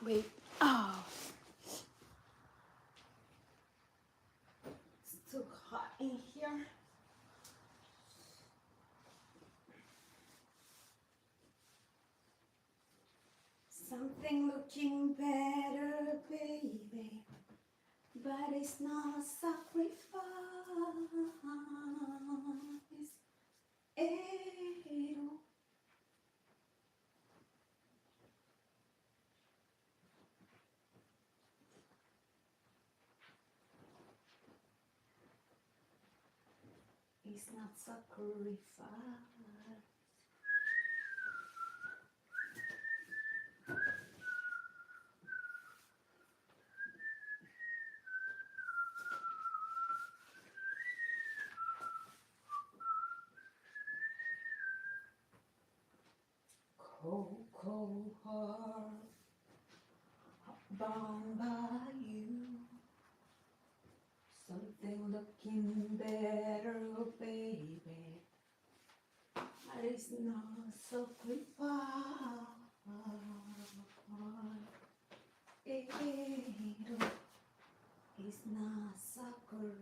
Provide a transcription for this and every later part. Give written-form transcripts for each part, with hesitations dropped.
Wait. Oh, it's too hot in here. Something looking better, baby, but it's not sacrifice. Ew. It's not sacrifice. Cold, cold heart, bound by you. Something looking better, oh baby. But it's not sacrifice. It's not sacrifice.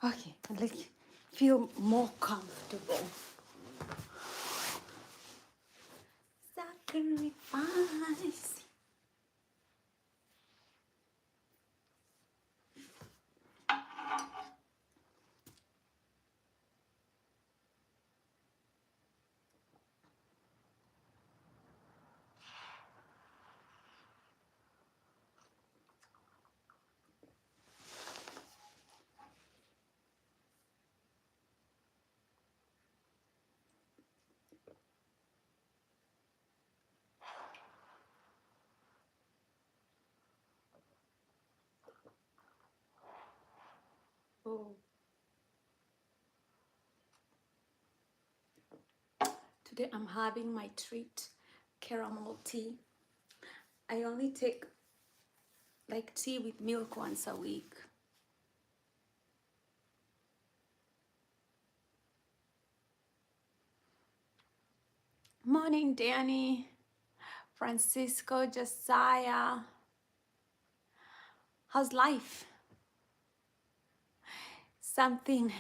Okay, I like feel more comfortable. Sacrifice. Oh. Today I'm having my treat, caramel tea. I only take like tea with milk once a week. Morning, Danny, Francisco, Josiah. How's life? Something.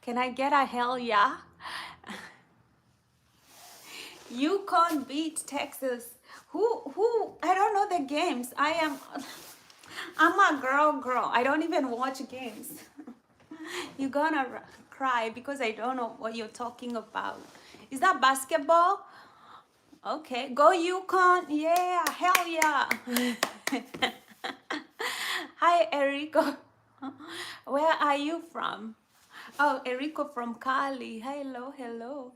Can I get a hell yeah? Yukon beat Texas. Who? I don't know the games. I'm a girl. I don't even watch games. You're gonna cry because I don't know what you're talking about. Is that basketball? Okay, go Yukon. Yeah, hell yeah. Hi, Erico. Where are you from? Oh, Erico from Cali. Hello.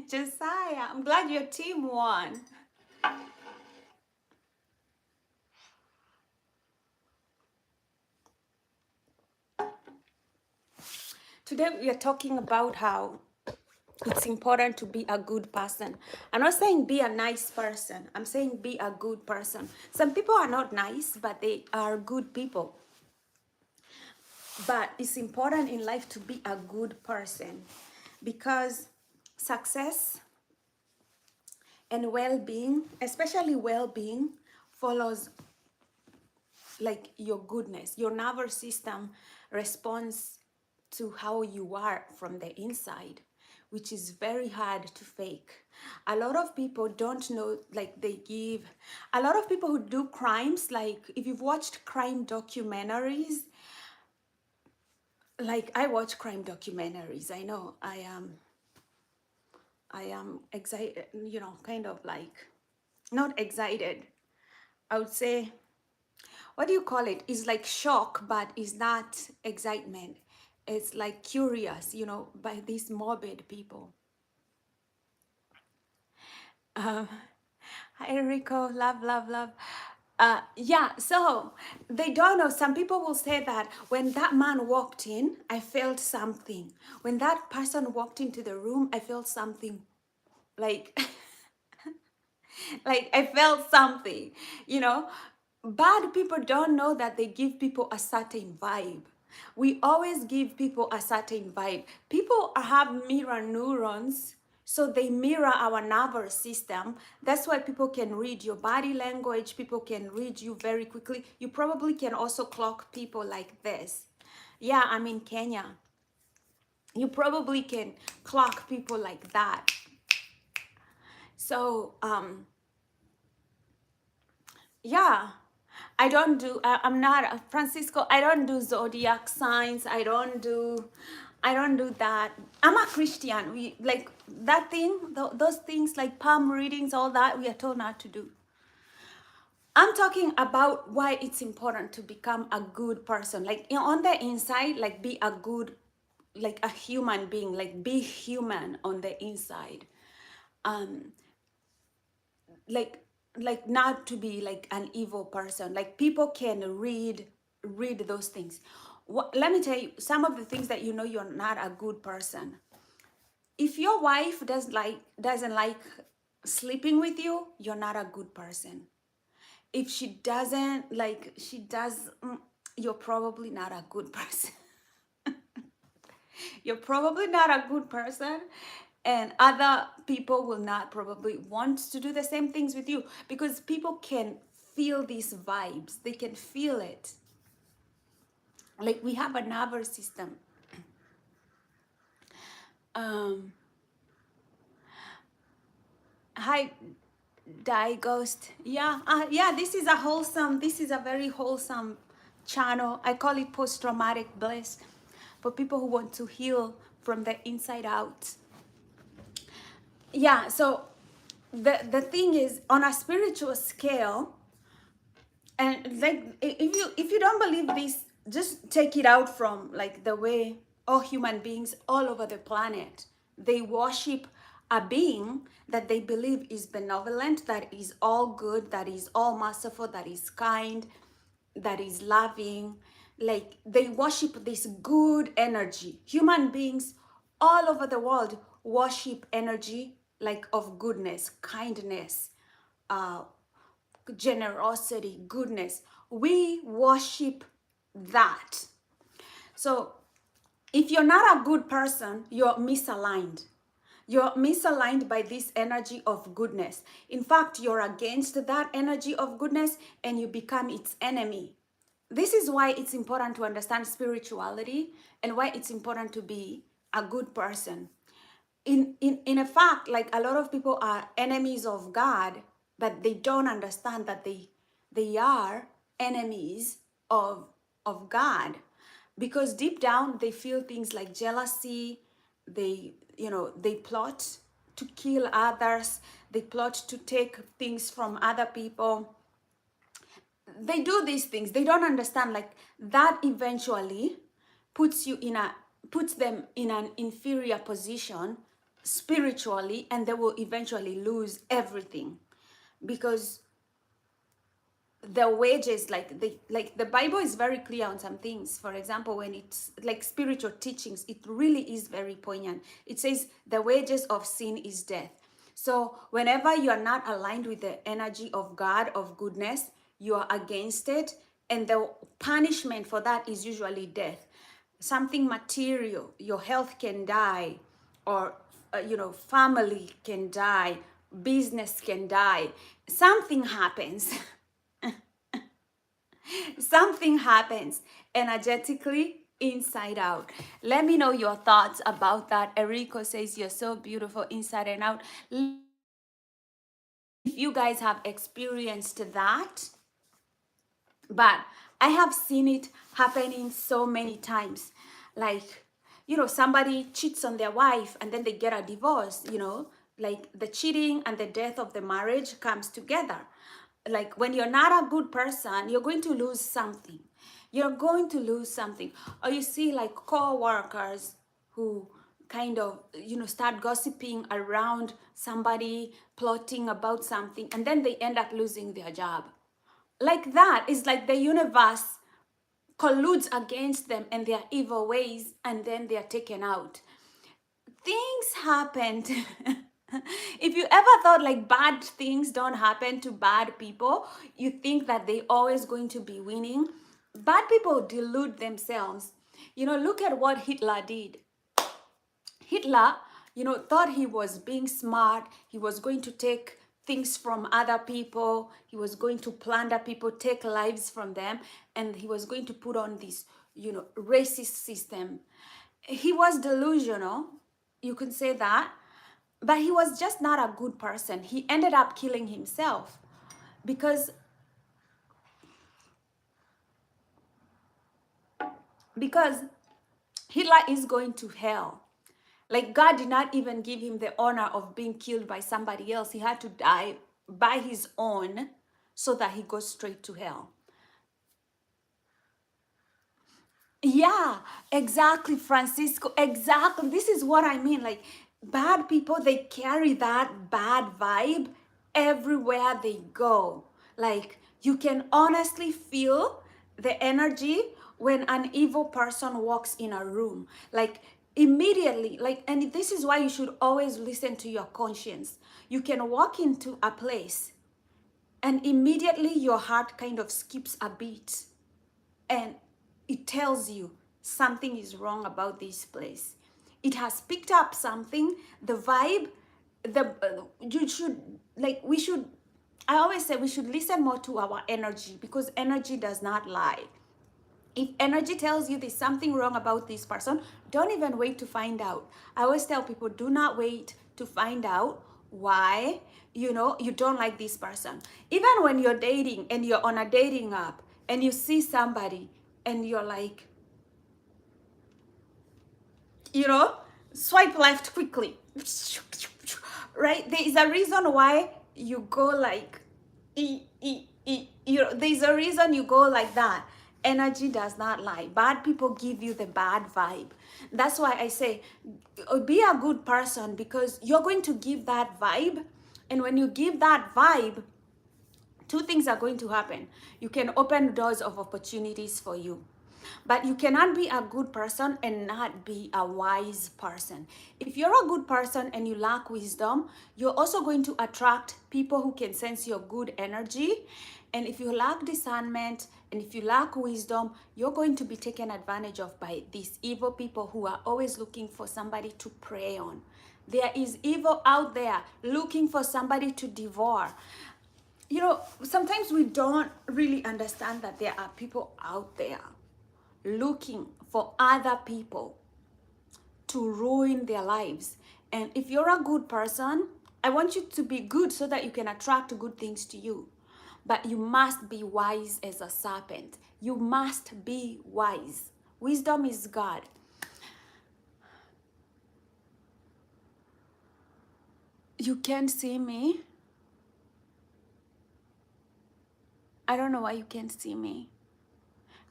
Josiah, I'm glad your team won. Today we are talking about how it's important to be a good person. I'm not saying be a nice person. I'm saying be a good person. Some people are not nice, but they are good people. But it's important in life to be a good person because success and well-being, especially well-being, follows like your goodness. Your nervous system responds to how you are from the inside, which is very hard to fake. A lot of people don't know, like a lot of people who do crimes, like if you've watched crime documentaries, like I watch crime documentaries. I know I am excited, kind of like not excited. I would say, what do you call it? It's like shock, but it's not excitement. It's like curious, by these morbid people. Um, Hi, Enrico. Love. Yeah, so they don't know. Some people will say that when that man walked in, I felt something. When that person walked into the room, I felt something. Like, like I felt something, you know. Bad people don't know that they give people a certain vibe. We always give people a certain vibe. People have mirror neurons, so they mirror our nervous system. That's why people can read your body language, people can read you very quickly. You probably can also clock people like this. Yeah, I'm in Kenya. You probably can clock people like that. So yeah, I don't do, I'm not, Francisco, I don't do zodiac signs. I don't do that. I'm a Christian. We like that thing, those things like palm readings, all that, we are told not to do. I'm talking about why it's important to become a good person. Like, on the inside, like be a good, like a human being, like be human on the inside. Um, like not to be like an evil person. Like people can read those things. Let me tell you some of the things that you're not a good person. If your wife doesn't like sleeping with you, you're not a good person. If she doesn't like she does you're probably not a good person. You're probably not a good person, and other people will not probably want to do the same things with you, because people can feel these vibes. They can feel it. Like, we have a nervous system. um Hi, Die Ghost. Yeah, yeah, this is a very wholesome channel. I call it post-traumatic bliss, for people who want to heal from the inside out. Yeah, so the thing is, on a spiritual scale, and like, if you don't believe this, just take it out from like the way all human beings all over the planet, they worship a being that they believe is benevolent, that is all good, that is all merciful, that is kind, that is loving. Like, they worship this good energy. Human beings all over the world worship energy like of goodness, kindness, uh, generosity, goodness. We worship that. So if you're not a good person, you're misaligned. You're misaligned by this energy of goodness. In fact, you're against that energy of goodness and you become its enemy. This is why it's important to understand spirituality and why it's important to be a good person. In a fact, like, a lot of people are enemies of God, but they don't understand that they are enemies of God, because deep down they feel things like jealousy. They plot to kill others. They plot to take things from other people. They do these things. They don't understand, like, that eventually puts them in an inferior position spiritually, and they will eventually lose everything, because the wages, like the Bible is very clear on some things. For example, when it's like spiritual teachings, it really is very poignant. It says the wages of sin is death. So whenever you are not aligned with the energy of God, of goodness, you are against it, and the punishment for that is usually death. Something material, your health can die, or family can die, business can die, something happens. Something happens energetically, inside out. Let me know your thoughts about that. Eriko says you're so beautiful inside and out. If you guys have experienced that, but I have seen it happening so many times. Like, somebody cheats on their wife and then they get a divorce. Like, the cheating and the death of the marriage comes together. Like, when you're not a good person, you're going to lose something. You're going to lose something. Or you see, like, co-workers who kind of start gossiping around somebody, plotting about something, and then they end up losing their job. like that. It's like the universe colludes against them and their evil ways, and then they are taken out. Things happened. If you ever thought like bad things don't happen to bad people, you think that they always going to be winning. Bad people delude themselves. You know, look at what Hitler did. Hitler, thought he was being smart. He was going to take things from other people. He was going to plunder people, take lives from them, and he was going to put on this, racist system. He was delusional, you can say that, but he was just not a good person. He ended up killing himself because Hitler is going to hell. Like, God did not even give him the honor of being killed by somebody else. He had to die by his own so that he goes straight to hell. Yeah, exactly, Francisco. Exactly. This is what I mean. Like, bad people, they carry that bad vibe everywhere they go. Like, you can honestly feel the energy when an evil person walks in a room. Like, immediately, like, and this is why you should always listen to your conscience. You can walk into a place and immediately your heart kind of skips a beat and it tells you something is wrong about this place. It has picked up something, the vibe, you should, like, we should, I always say we should listen more to our energy, because energy does not lie. If energy tells you there's something wrong about this person, don't even wait to find out. I always tell people, do not wait to find out why, you don't like this person. Even when you're dating and you're on a dating app and you see somebody and you're like, swipe left quickly, right? There is a reason why you go like, there's a reason you go like that. Energy does not lie. Bad people give you the bad vibe. That's why I say, be a good person, because you're going to give that vibe. And when you give that vibe, two things are going to happen. You can open doors of opportunities for you. But you cannot be a good person and not be a wise person. If you're a good person and you lack wisdom, you're also going to attract people who can sense your good energy. And if you lack discernment and if you lack wisdom, you're going to be taken advantage of by these evil people who are always looking for somebody to prey on. There is evil out there looking for somebody to devour. Sometimes we don't really understand that there are people out there looking for other people to ruin their lives. And if you're a good person, I want you to be good so that you can attract good things to you. But you must be wise as a serpent. You must be wise. Wisdom is God. You can't see me. I don't know why you can't see me.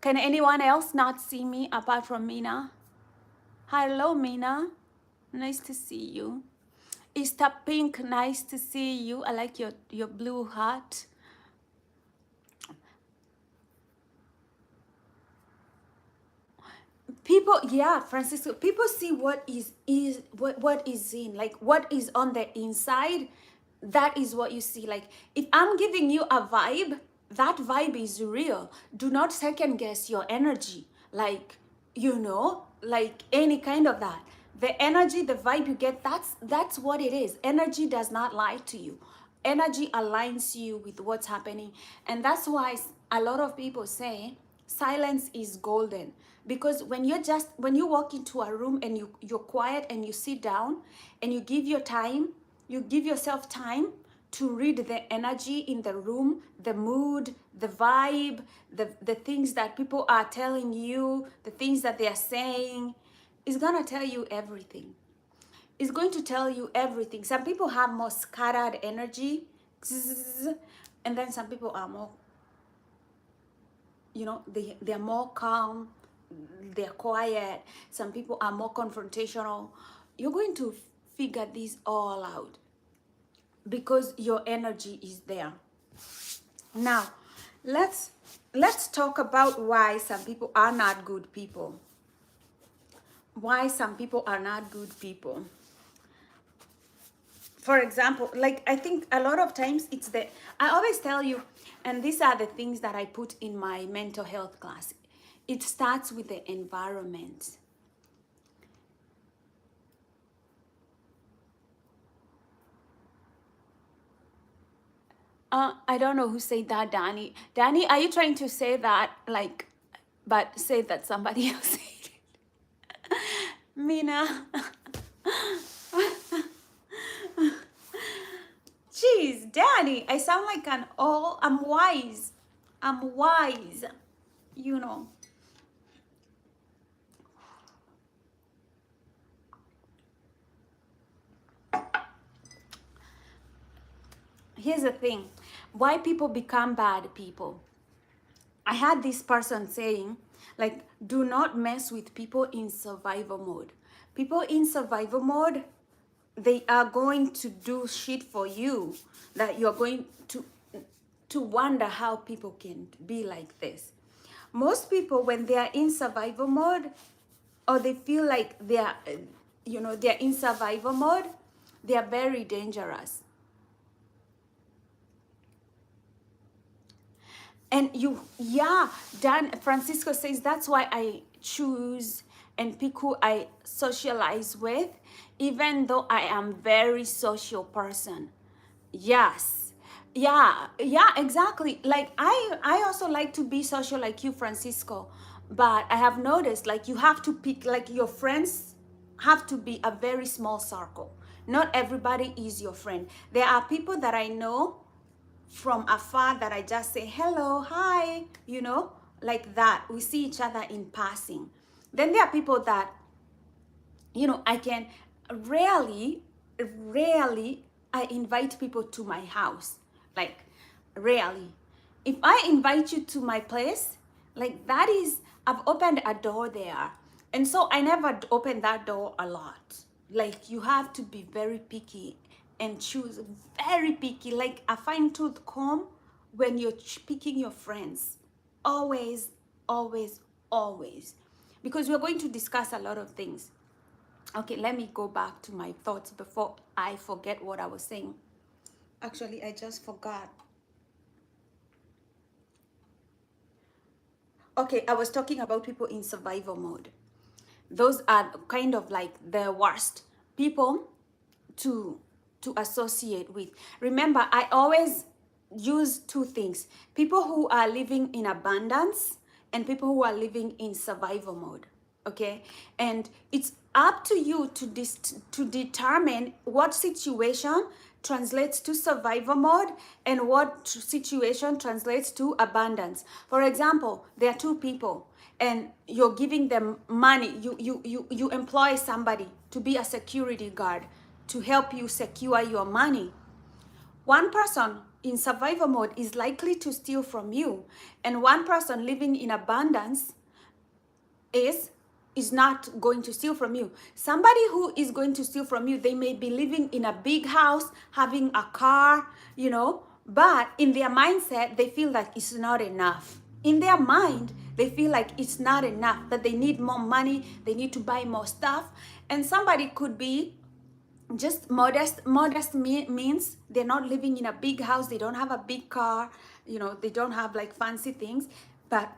Can anyone else not see me apart from Mina? Hello, Mina. Nice to see you. Easter Pink, nice to see you. I like your blue heart. People, yeah, Francisco, people see what is in, like what is on the inside. That is what you see. Like, if I'm giving you a vibe, that vibe is real. Do not second guess your energy. Like, like any kind of that. The energy, the vibe you get, that's what it is. Energy does not lie to you. Energy aligns you with what's happening. And that's why a lot of people say silence is golden. Because when you walk into a room and you're quiet and you sit down and you give yourself time to read the energy in the room, the mood, the vibe, the things that people are telling you, the things that they are saying, it's gonna tell you everything. It's going to tell you everything. Some people have more scattered energy, and then some people are more, they're more calm, they're quiet. Some people are more confrontational. You're going to figure this all out because your energy is there. Now, let's talk about why some people are not good people. Why some people are not good people. For example, like I think a lot of times it's the, I always tell you, and these are the things that I put in my mental health class. It starts with the environment. I don't know who said that, Danny. Danny, are you trying to say that, like, but say that somebody else said it? Mina. Jeez, Danny, I sound like an all, I'm wise. I'm wise, you know. Here's the thing, why people become bad people. I had this person saying, like, do not mess with people in survival mode. People in survival mode, they are going to do shit for you that you're going to wonder how people can be like this. Most people, when they are in survival mode, or they feel like they are, you know, they're in survival mode, they are very dangerous. And you, yeah, Dan Francisco says that's why I choose and pick who I socialize with, even though I am very social person. Yes. Yeah, exactly. Like I also like to be social like you, Francisco. But I have noticed like you have to pick, like your friends have to be a very small circle. Not everybody is your friend. There are people that I know from afar that I just say hello, hi, you know, like that. We see each other in passing. Then there are people that, you know, I can rarely I invite people to my house. Like rarely. If I invite you to my place, like that is, I've opened a door there. And so I never open that door a lot. Like you have to be very picky and choose, very picky, like a fine tooth comb when you're picking your friends. Always, always, always. Because we're going to discuss a lot of things. Okay, let me go back to my thoughts before I forget what I was saying. Actually, I just forgot. Okay, I was talking about people in survival mode. Those are kind of like the worst people to associate with. Remember, I always use two things: people who are living in abundance and people who are living in survival mode. Okay, and it's up to you to determine what situation translates to survival mode and what situation translates to abundance. For example, there are two people and you're giving them money. You employ somebody to be a security guard to help you secure your money. One person in survival mode is likely to steal from you, and one person living in abundance is not going to steal from you. Somebody who is going to steal from you, they may be living in a big house, having a car, you know, but in their mindset, they feel like it's not enough. In their mind, they feel like it's not enough, that they need more money, they need to buy more stuff. And somebody could be just modest means they're not living in a big house, they don't have a big car, you know, they don't have like fancy things, but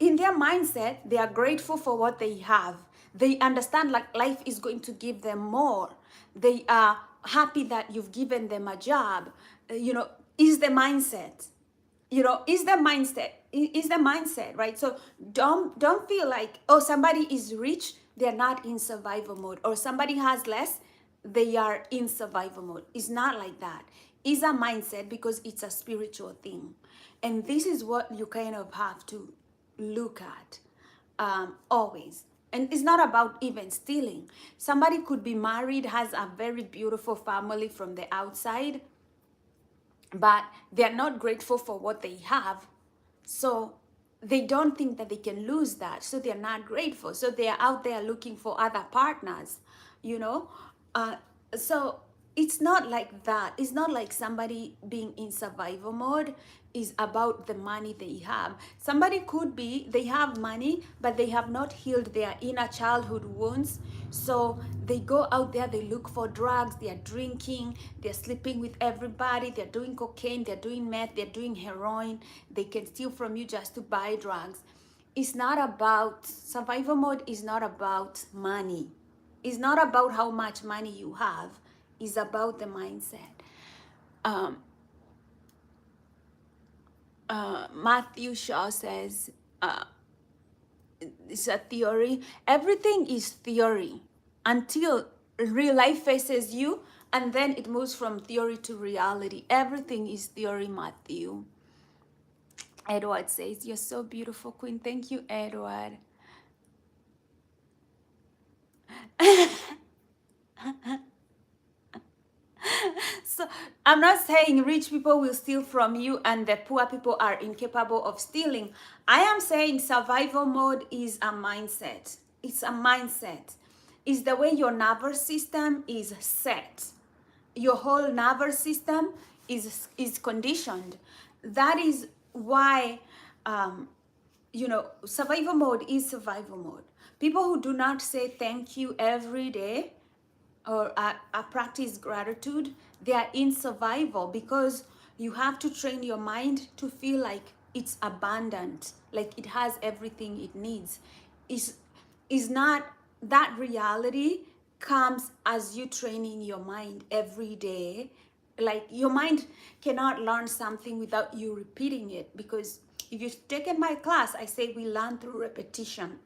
in their mindset they are grateful for what they have. They understand like life is going to give them more. They are happy that you've given them a job. You know, is the mindset, you know, is the mindset, right? So don't feel like, oh, somebody is rich, they're not in survival mode, or somebody has less, they are in survival mode. It's not like that. It's a mindset because it's a spiritual thing. And this is what you kind of have to look at always. And it's not about even stealing. Somebody could be married, has a very beautiful family from the outside, but they're not grateful for what they have. So they don't think that they can lose that. So they're not grateful. So they're out there looking for other partners, you know? So it's not like that. It's not like somebody being in survival mode is about the money they have. Somebody could be, they have money, but they have not healed their inner childhood wounds. So they go out there, they look for drugs, they're drinking, they're sleeping with everybody, they're doing cocaine, they're doing meth, they're doing heroin. They can steal from you just to buy drugs. It's not about, survival mode is not about money. It's not about how much money you have. It's about the mindset. Um, Matthew Shaw says, it's a theory. Everything is theory until real life faces you, and then it moves from theory to reality. Everything is theory, Matthew. Edward says, you're so beautiful, Queen. Thank you, Edward. So I'm not saying rich people will steal from you and the poor people are incapable of stealing. I am saying survival mode is a mindset. It's a mindset. It's the way your nervous system is set. Your whole nervous system is conditioned. That is why survival mode is survival mode. People who do not say thank you every day or practice gratitude, they are in survival, because you have to train your mind to feel like it's abundant, like it has everything it needs. Is not that reality comes as you training your mind every day. Like your mind cannot learn something without you repeating it, because if you've taken my class, I say we learn through repetition.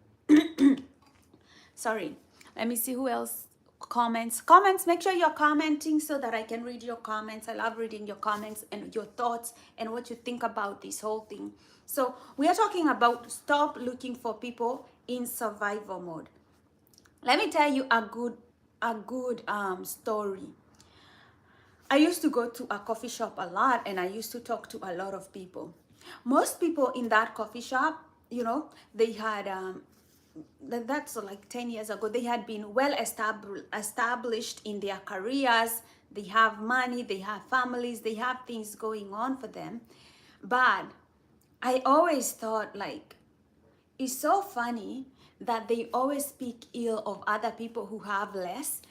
Sorry, let me see who else comments. Make sure you're commenting so that I can read your comments. I love reading your comments and your thoughts and what you think about this whole thing. So we are talking about stop looking for people in survival mode. Let me tell you a good story. I used to go to a coffee shop a lot, and I used to talk to a lot of people. Most people in that coffee shop, they had that's like 10 years ago, they had been well established in their careers. They have money, they have families, they have things going on for them. But I always thought, like, it's so funny that they always speak ill of other people who have less.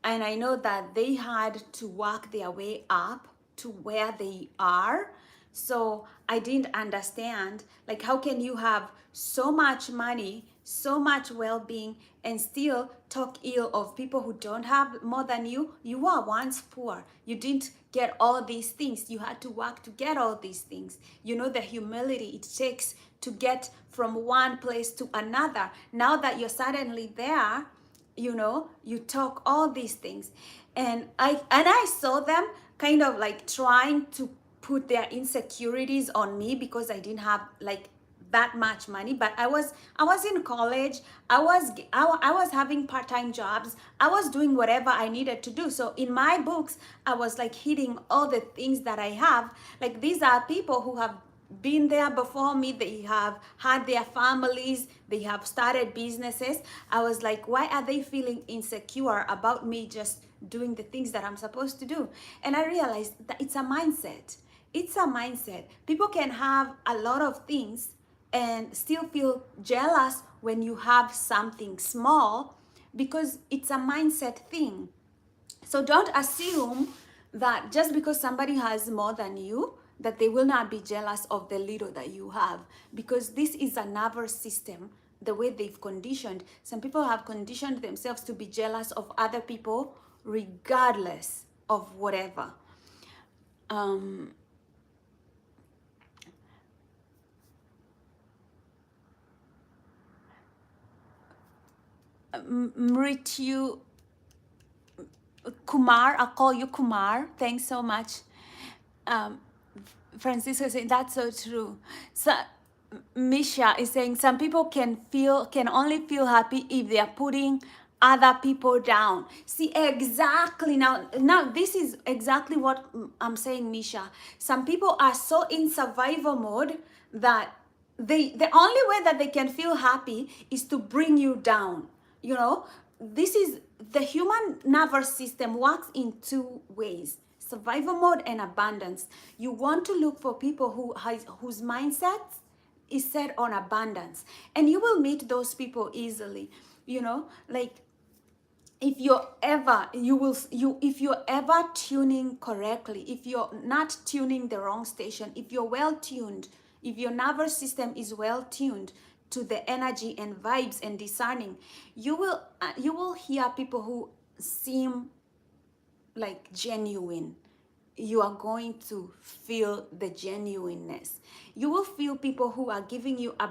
And I know that they had to work their way up to where they are. So I didn't understand, like, how can you have so much money, so much well-being, and still talk ill of people who don't have more than you? You were once poor. You didn't get all these things. You had to work to get all these things. You know the humility it takes to get from one place to another. Now that you're suddenly there, you talk all these things. And I saw them kind of like trying to put their insecurities on me because I didn't have like that much money. But I was in college. I was having part-time jobs. I was doing whatever I needed to do. So in my books, I was like hitting all the things that I have. Like, these are people who have been there before me. They have had their families, they have started businesses. I was like, why are they feeling insecure about me just doing the things that I'm supposed to do? And I realized that it's a mindset. People can have a lot of things and still feel jealous when you have something small, because it's a mindset thing. So don't assume that just because somebody has more than you, that they will not be jealous of the little that you have, because this is a nervous system, the way they've conditioned. Some people have conditioned themselves to be jealous of other people regardless of whatever. Mrityu Kumar, I'll call you Kumar. Thanks so much. Francisco is saying that's so true. So Misha is saying some people can only feel happy if they are putting other people down. See, exactly. Now this is exactly what I'm saying, Misha. Some people are so in survival mode that the only way that they can feel happy is to bring you down. this is the human nervous system works in two ways: survival mode and abundance. You want to look for people whose mindset is set on abundance, and you will meet those people easily. You know, like if you're ever if you're ever tuning correctly, if you're not tuning the wrong station, if you're well tuned, if your nervous system is well tuned to the energy and vibes and discerning, you will hear people who seem like genuine. You are going to feel the genuineness. You will feel people who are giving you a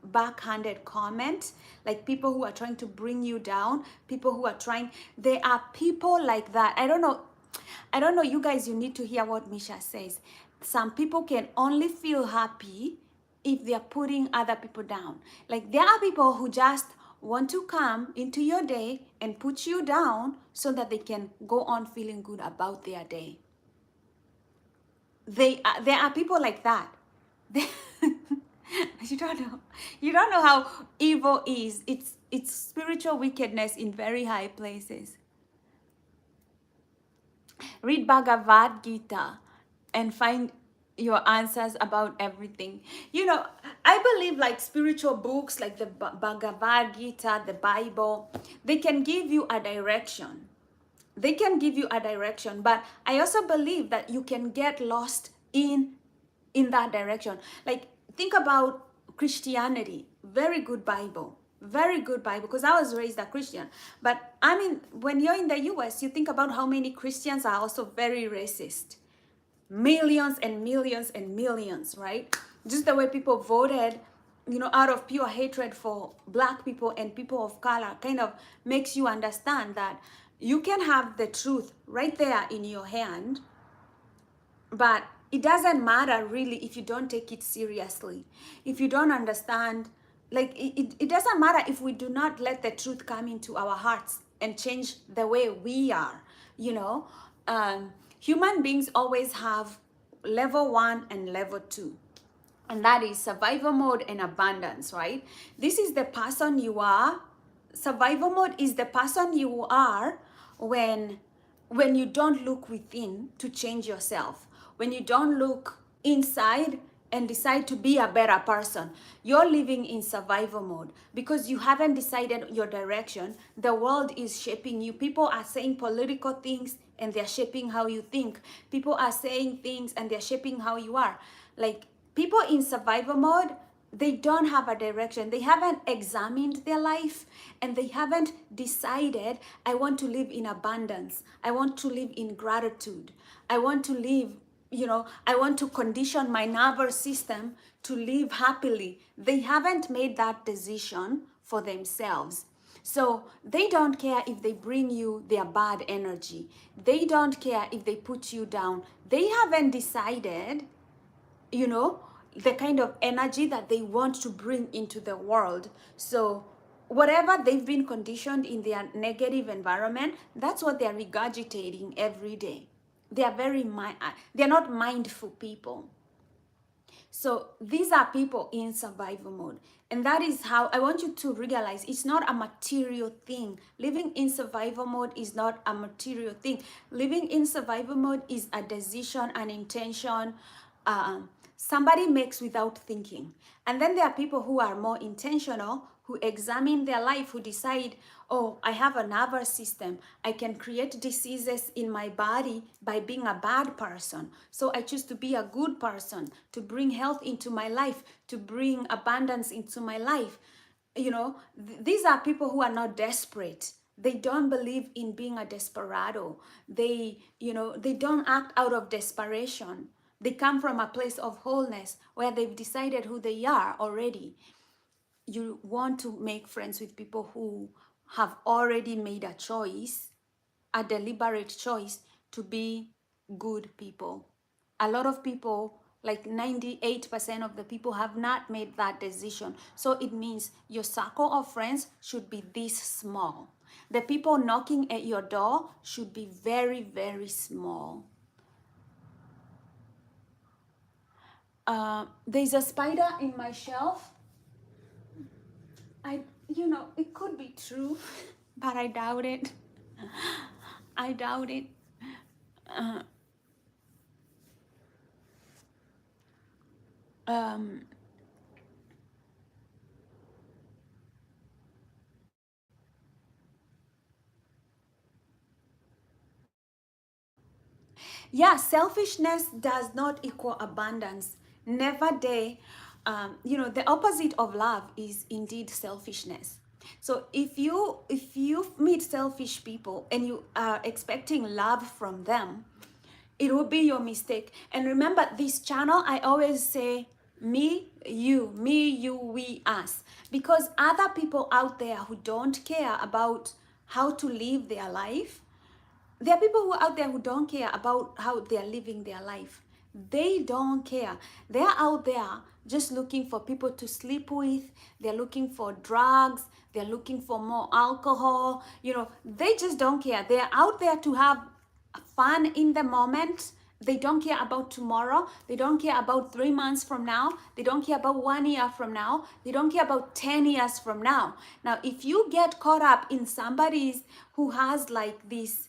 backhanded comment, like people who are trying to bring you down, people who are trying. There are people like that. I don't know, you guys, you need to hear what Misha says. Some people can only feel happy if they're putting other people down. Like there are people who just want to come into your day and put you down so that they can go on feeling good about their day. There are people like that. you don't know how evil is. It's spiritual wickedness in very high places. Read Bhagavad Gita and find your answers about everything. You know, I believe like spiritual books like the Bhagavad Gita, the Bible, they can give you a direction. They can give you a direction, but I also believe that you can get lost in that direction. Like think about Christianity, very good Bible. Very good Bible, because I was raised a Christian. But I mean, when you're in the US, you think about how many Christians are also very racist. Millions and millions and millions, right? Just the way people voted, you know, out of pure hatred for black people and people of color kind of makes you understand that you can have the truth right there in your hand, but it doesn't matter really if you don't take it seriously, if you don't understand. Like it doesn't matter if we do not let the truth come into our hearts and change the way we are. You know, human beings always have level 1 and level 2, and that is survival mode and abundance, right? This is the person you are. Survival mode is the person you are when you don't look within to change yourself, when you don't look inside and decide to be a better person. You're living in survival mode because you haven't decided your direction. The world is shaping you. People are saying political things and they're shaping how you think. People are saying things and they're shaping how you are. Like people in survival mode, they don't have a direction. They haven't examined their life and they haven't decided, I want to live in abundance. I want to live in gratitude. I want to live, you know, I want to condition my nervous system to live happily. They haven't made that decision for themselves. So they don't care if they bring you their bad energy. They don't care if they put you down. They haven't decided, you know, the kind of energy that they want to bring into the world. So whatever they've been conditioned in their negative environment, that's what they're regurgitating every day. They are they're not mindful people. So these are people in survival mode. And that is how I want you to realize it's not a material thing. Living in survival mode is not a material thing. Living in survival mode is a decision, an intention, somebody makes without thinking. And then there are people who are more intentional, who examine their life, who decide, oh, I have a nervous system. I can create diseases in my body by being a bad person. So I choose to be a good person, to bring health into my life, to bring abundance into my life. You know, these are people who are not desperate. They don't believe in being a desperado. They, you know, they don't act out of desperation. They come from a place of wholeness where they've decided who they are already. You want to make friends with people who have already made a choice, a deliberate choice to be good people. A lot of people, like 98% of the people, have not made that decision. So it means your circle of friends should be this small. The people knocking at your door should be very, very small. There's a spider in my shelf. you know, it could be true, but I doubt it. I doubt it. Uh, um, yeah, selfishness does not equal abundance. Never dare. You know, the opposite of love is indeed selfishness. So if you meet selfish people and you are expecting love from them, it will be your mistake. And remember, this channel, I always say me, you, we, us, because other people out there who don't care about how to live their life, there are people who are out there who don't care about how they're living their life. They don't care. They're out there just looking for people to sleep with. They're looking for drugs. They're looking for more alcohol. You know, they just don't care. They're out there to have fun in the moment. They don't care about tomorrow. They don't care about 3 months from now. They don't care about 1 year from now. They don't care about 10 years from now. Now, if you get caught up in somebody's who has like this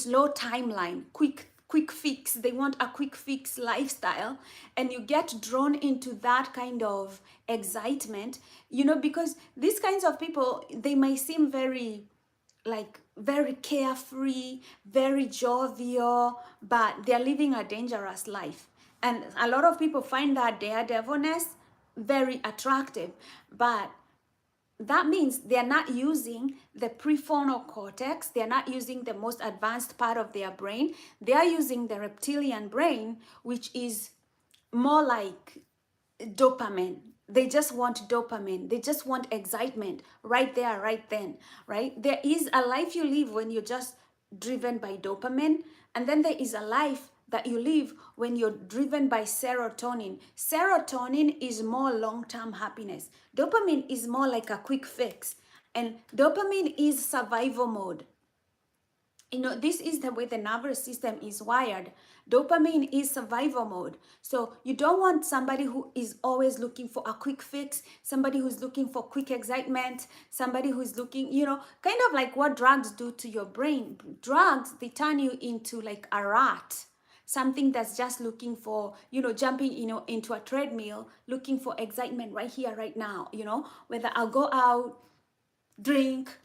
low timeline, quick fix, they want a quick fix lifestyle, and you get drawn into that kind of excitement, you know, because these kinds of people, they may seem very like very carefree, very jovial, but they're living a dangerous life. And a lot of people find that daredevilness very attractive, but that means they're not using the prefrontal cortex. They're not using the most advanced part of their brain. They are using the reptilian brain, which is more like dopamine. They just want dopamine. They just want excitement right there, right then, right? There is a life you live when you're just driven by dopamine, and then there is a life that you live when you're driven by serotonin. Serotonin is more long-term happiness. Dopamine is more like a quick fix, and dopamine is survival mode. You know, this is the way the nervous system is wired. Dopamine is survival mode. So you don't want somebody who is always looking for a quick fix, somebody who's looking for quick excitement, somebody who's looking, you know, kind of like what drugs do to your brain. Drugs, they turn you into like a rat, something that's just looking for, you know, jumping, you know, into a treadmill, looking for excitement right here, right now, you know, whether I'll go out, drink,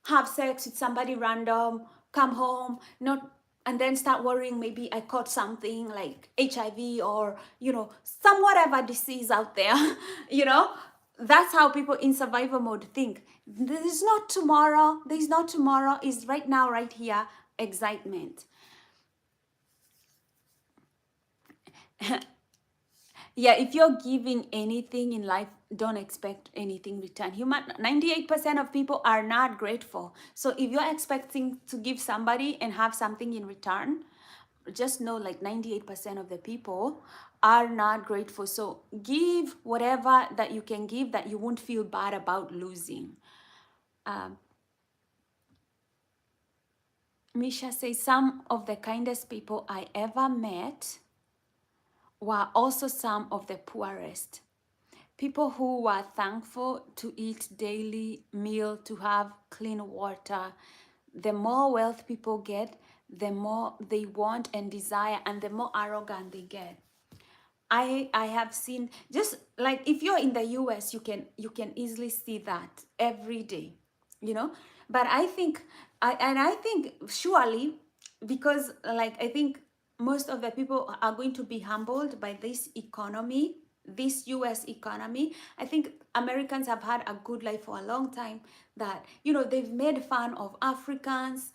have sex with somebody random, come home, not, and then start worrying maybe I caught something like HIV or, you know, some whatever disease out there, you know. That's how people in survival mode think. There's not tomorrow, there's not tomorrow, is right now, right here, excitement. Yeah, if you're giving anything in life, don't expect anything return. 98% of people are not grateful. So if you're expecting to give somebody and have something in return, just know like 98% of the people are not grateful. So give whatever that you can give that you won't feel bad about losing. Um, Misha says, some of the kindest people I ever met were also some of the poorest. People who were thankful to eat daily meal, to have clean water. The more wealth people get, the more they want and desire, and the more arrogant they get. I have seen, just like if you're in the US, you can easily see that every day, you know. But I think surely, because like I think most of the people are going to be humbled by this economy, this US economy. I think Americans have had a good life for a long time, that, you know, they've made fun of Africans,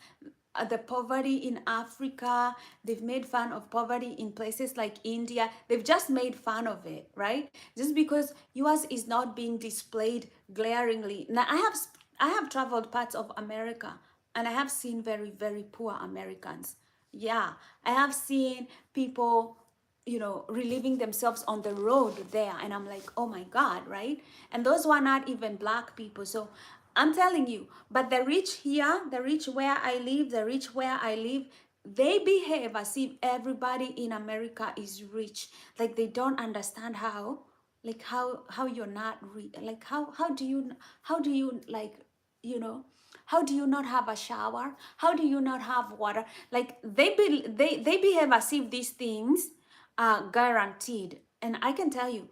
the poverty in Africa. They've made fun of poverty in places like India. They've just made fun of it, right? Just because US is not being displayed glaringly. Now I have traveled parts of America, and I have seen very, very poor Americans. Yeah, I have seen people, you know, relieving themselves on the road there, and I'm like, oh my God, right? And those were not even black people. So I'm telling you, but the rich here, the rich where I live, the rich where I live, they behave as if everybody in America is rich. Like they don't understand how like how you're not like how do you like, you know, how do you not have a shower, how do you not have water? Like they behave as if these things are guaranteed. And I can tell you,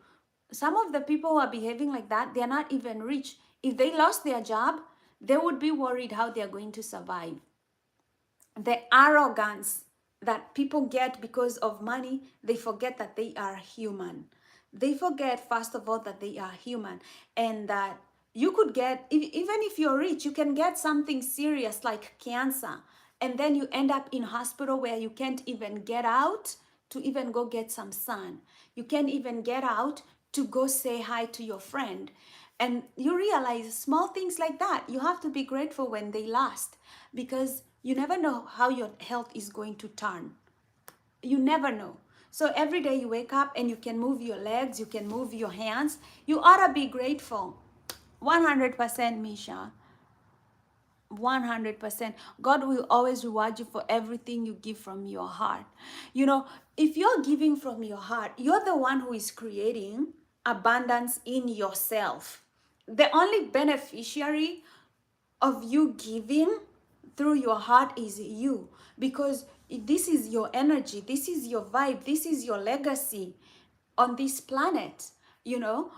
some of the people who are behaving like that, they're not even rich. If they lost their job, they would be worried how they're going to survive. The arrogance that people get because of money, they forget that they are human. They forget, first of all, that they are human, and that you could get, even if you're rich, you can get something serious like cancer, and then you end up in hospital where you can't even get out to even go get some sun. You can't even get out to go say hi to your friend. And you realize small things like that, you have to be grateful when they last, because you never know how your health is going to turn. You never know. So every day you wake up and you can move your legs, you can move your hands, you ought to be grateful. 100%, Misha. 100%. God will always reward you for everything you give from your heart. You know, if you're giving from your heart, you're the one who is creating abundance in yourself. The only beneficiary of you giving through your heart is you, because this is your energy, this is your vibe, this is your legacy on this planet. You know,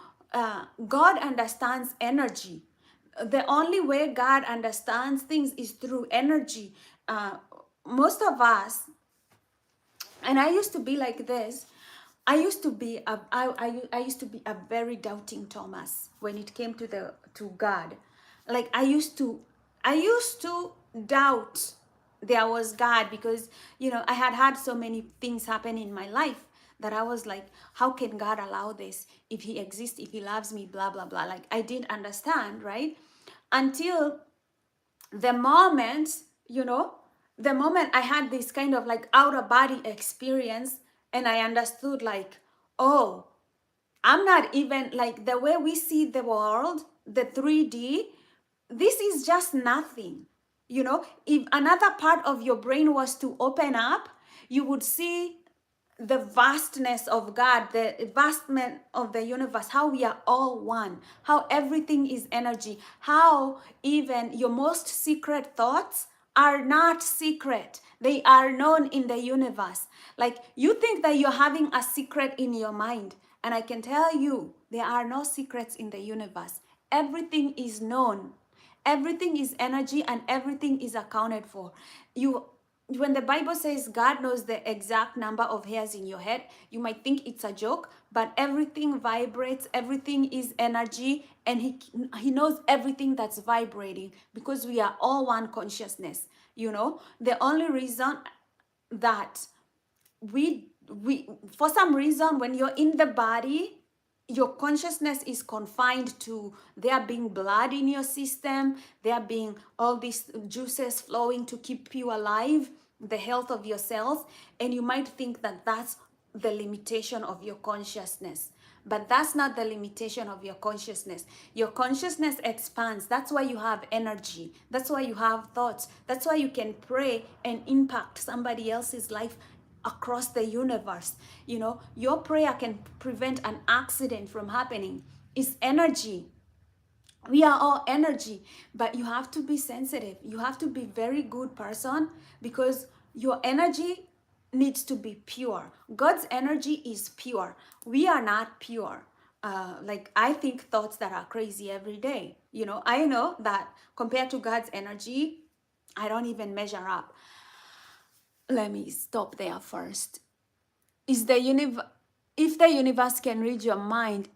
God understands energy. The only way God understands things is through energy. Most of us, and I used to be like this. I used to be a very doubting Thomas when it came to God. Like I used to doubt there was God, because I had had so many things happen in my life that I was like, how can God allow this? If he exists, if he loves me, blah blah blah. Like I didn't understand, right? Until the moment, the moment I had this kind of like out of body experience, and I understood, like, oh, I'm not even like the way we see the world, the 3D, this is just nothing. If another part of your brain was to open up, you would see the vastness of God, the vastness of the universe, how we are all one, how everything is energy, how even your most secret thoughts are not secret. They are known in the universe. Like you think that you're having a secret in your mind, and I can tell you, there are no secrets in the universe. Everything is known. Everything is energy and everything is accounted for. When the Bible says God knows the exact number of hairs in your head, you might think it's a joke, but everything vibrates, everything is energy, and he knows everything that's vibrating, because we are all one consciousness. The only reason that we for some reason, when you're in the body, your consciousness is confined to there being blood in your system, there being all these juices flowing to keep you alive, the health of your cells, and you might think that that's the limitation of your consciousness. But that's not the limitation of your consciousness. Your consciousness expands. That's why you have energy. That's why you have thoughts. That's why you can pray and impact somebody else's life across the universe. Your prayer can prevent an accident from happening. It's energy. We are all energy, but you have to be sensitive. You have to be very good person, because your energy needs to be pure. God's energy is pure. We are not pure. Like I think thoughts that are crazy every day. I know that compared to God's energy, I don't even measure up. Let me stop there first. If the universe can read your mind,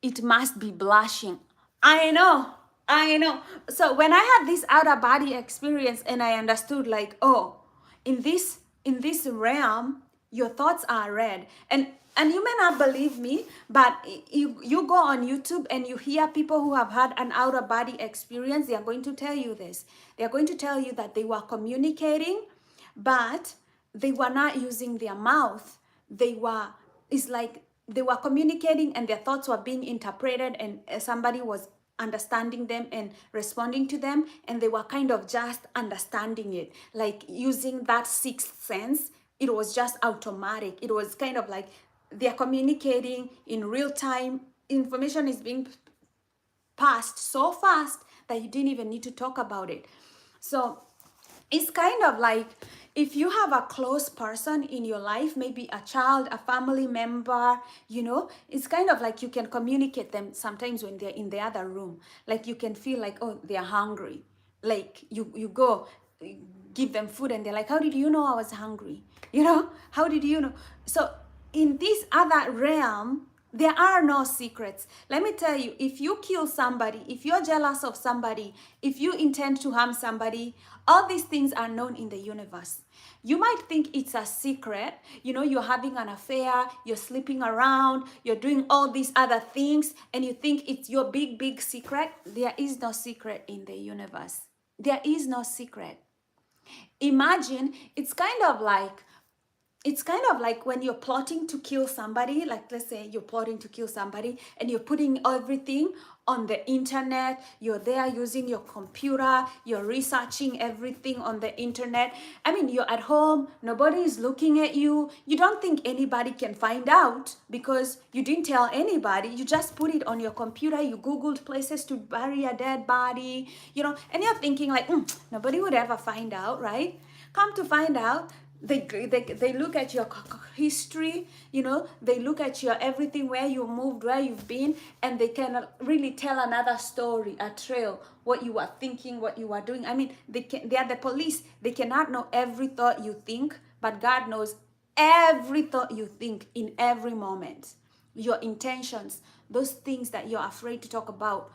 it must be blushing. I know. So when I had this outer body experience, and I understood, like, oh, in this realm, your thoughts are read. And you may not believe me, but you go on YouTube and you hear people who have had an outer body experience. They are going to tell you this. They are going to tell you that they were communicating, but they were not using their mouth. It's like they were communicating and their thoughts were being interpreted, and somebody was understanding them and responding to them, and they were kind of just understanding it, like using that sixth sense. It was just automatic. It was kind of like they're communicating in real time, information is being passed so fast that you didn't even need to talk about it. So it's kind of like if you have a close person in your life, maybe a child, a family member, it's kind of like you can communicate them sometimes when they're in the other room. Like you can feel like, oh, they're hungry. Like you go give them food and they're like, how did you know I was hungry? How did you know? So in this other realm, there are no secrets. Let me tell you, if you kill somebody, if you're jealous of somebody, if you intend to harm somebody, all these things are known in the universe. You might think it's a secret, you're having an affair, you're sleeping around, you're doing all these other things, and you think it's your big, big secret. There is no secret in the universe. There is no secret. Imagine it's kind of like when you're plotting to kill somebody, like let's say you're plotting to kill somebody and you're putting everything on the internet, you're there using your computer, you're researching everything on the internet. I mean, you're at home, nobody is looking at you. You don't think anybody can find out because you didn't tell anybody. You just put it on your computer, you Googled places to bury a dead body, and you're thinking like, nobody would ever find out, right? Come to find out, they look at your history, they look at your everything, where you moved, where you've been, and they can really tell another story, a trail, what you are thinking, what you are doing. I mean, they are the police. They cannot know every thought you think, but God knows every thought you think in every moment, your intentions, those things that you're afraid to talk about.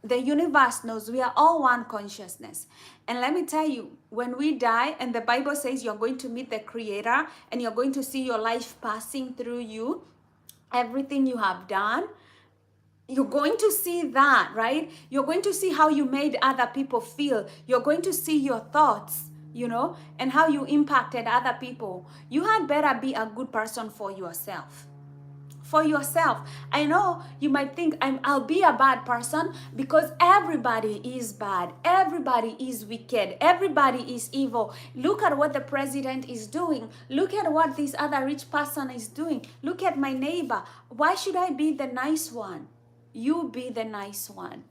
The universe knows. We are all one consciousness. And let me tell you, when we die, and the Bible says you're going to meet the Creator and you're going to see your life passing through you, everything you have done, you're going to see that, right? You're going to see how you made other people feel. You're going to see your thoughts, and how you impacted other people. You had better be a good person for yourself. For yourself. I know you might think I'll be a bad person because everybody is bad. Everybody is wicked. Everybody is evil. Look at what the president is doing. Look at what this other rich person is doing. Look at my neighbor. Why should I be the nice one? You be the nice one.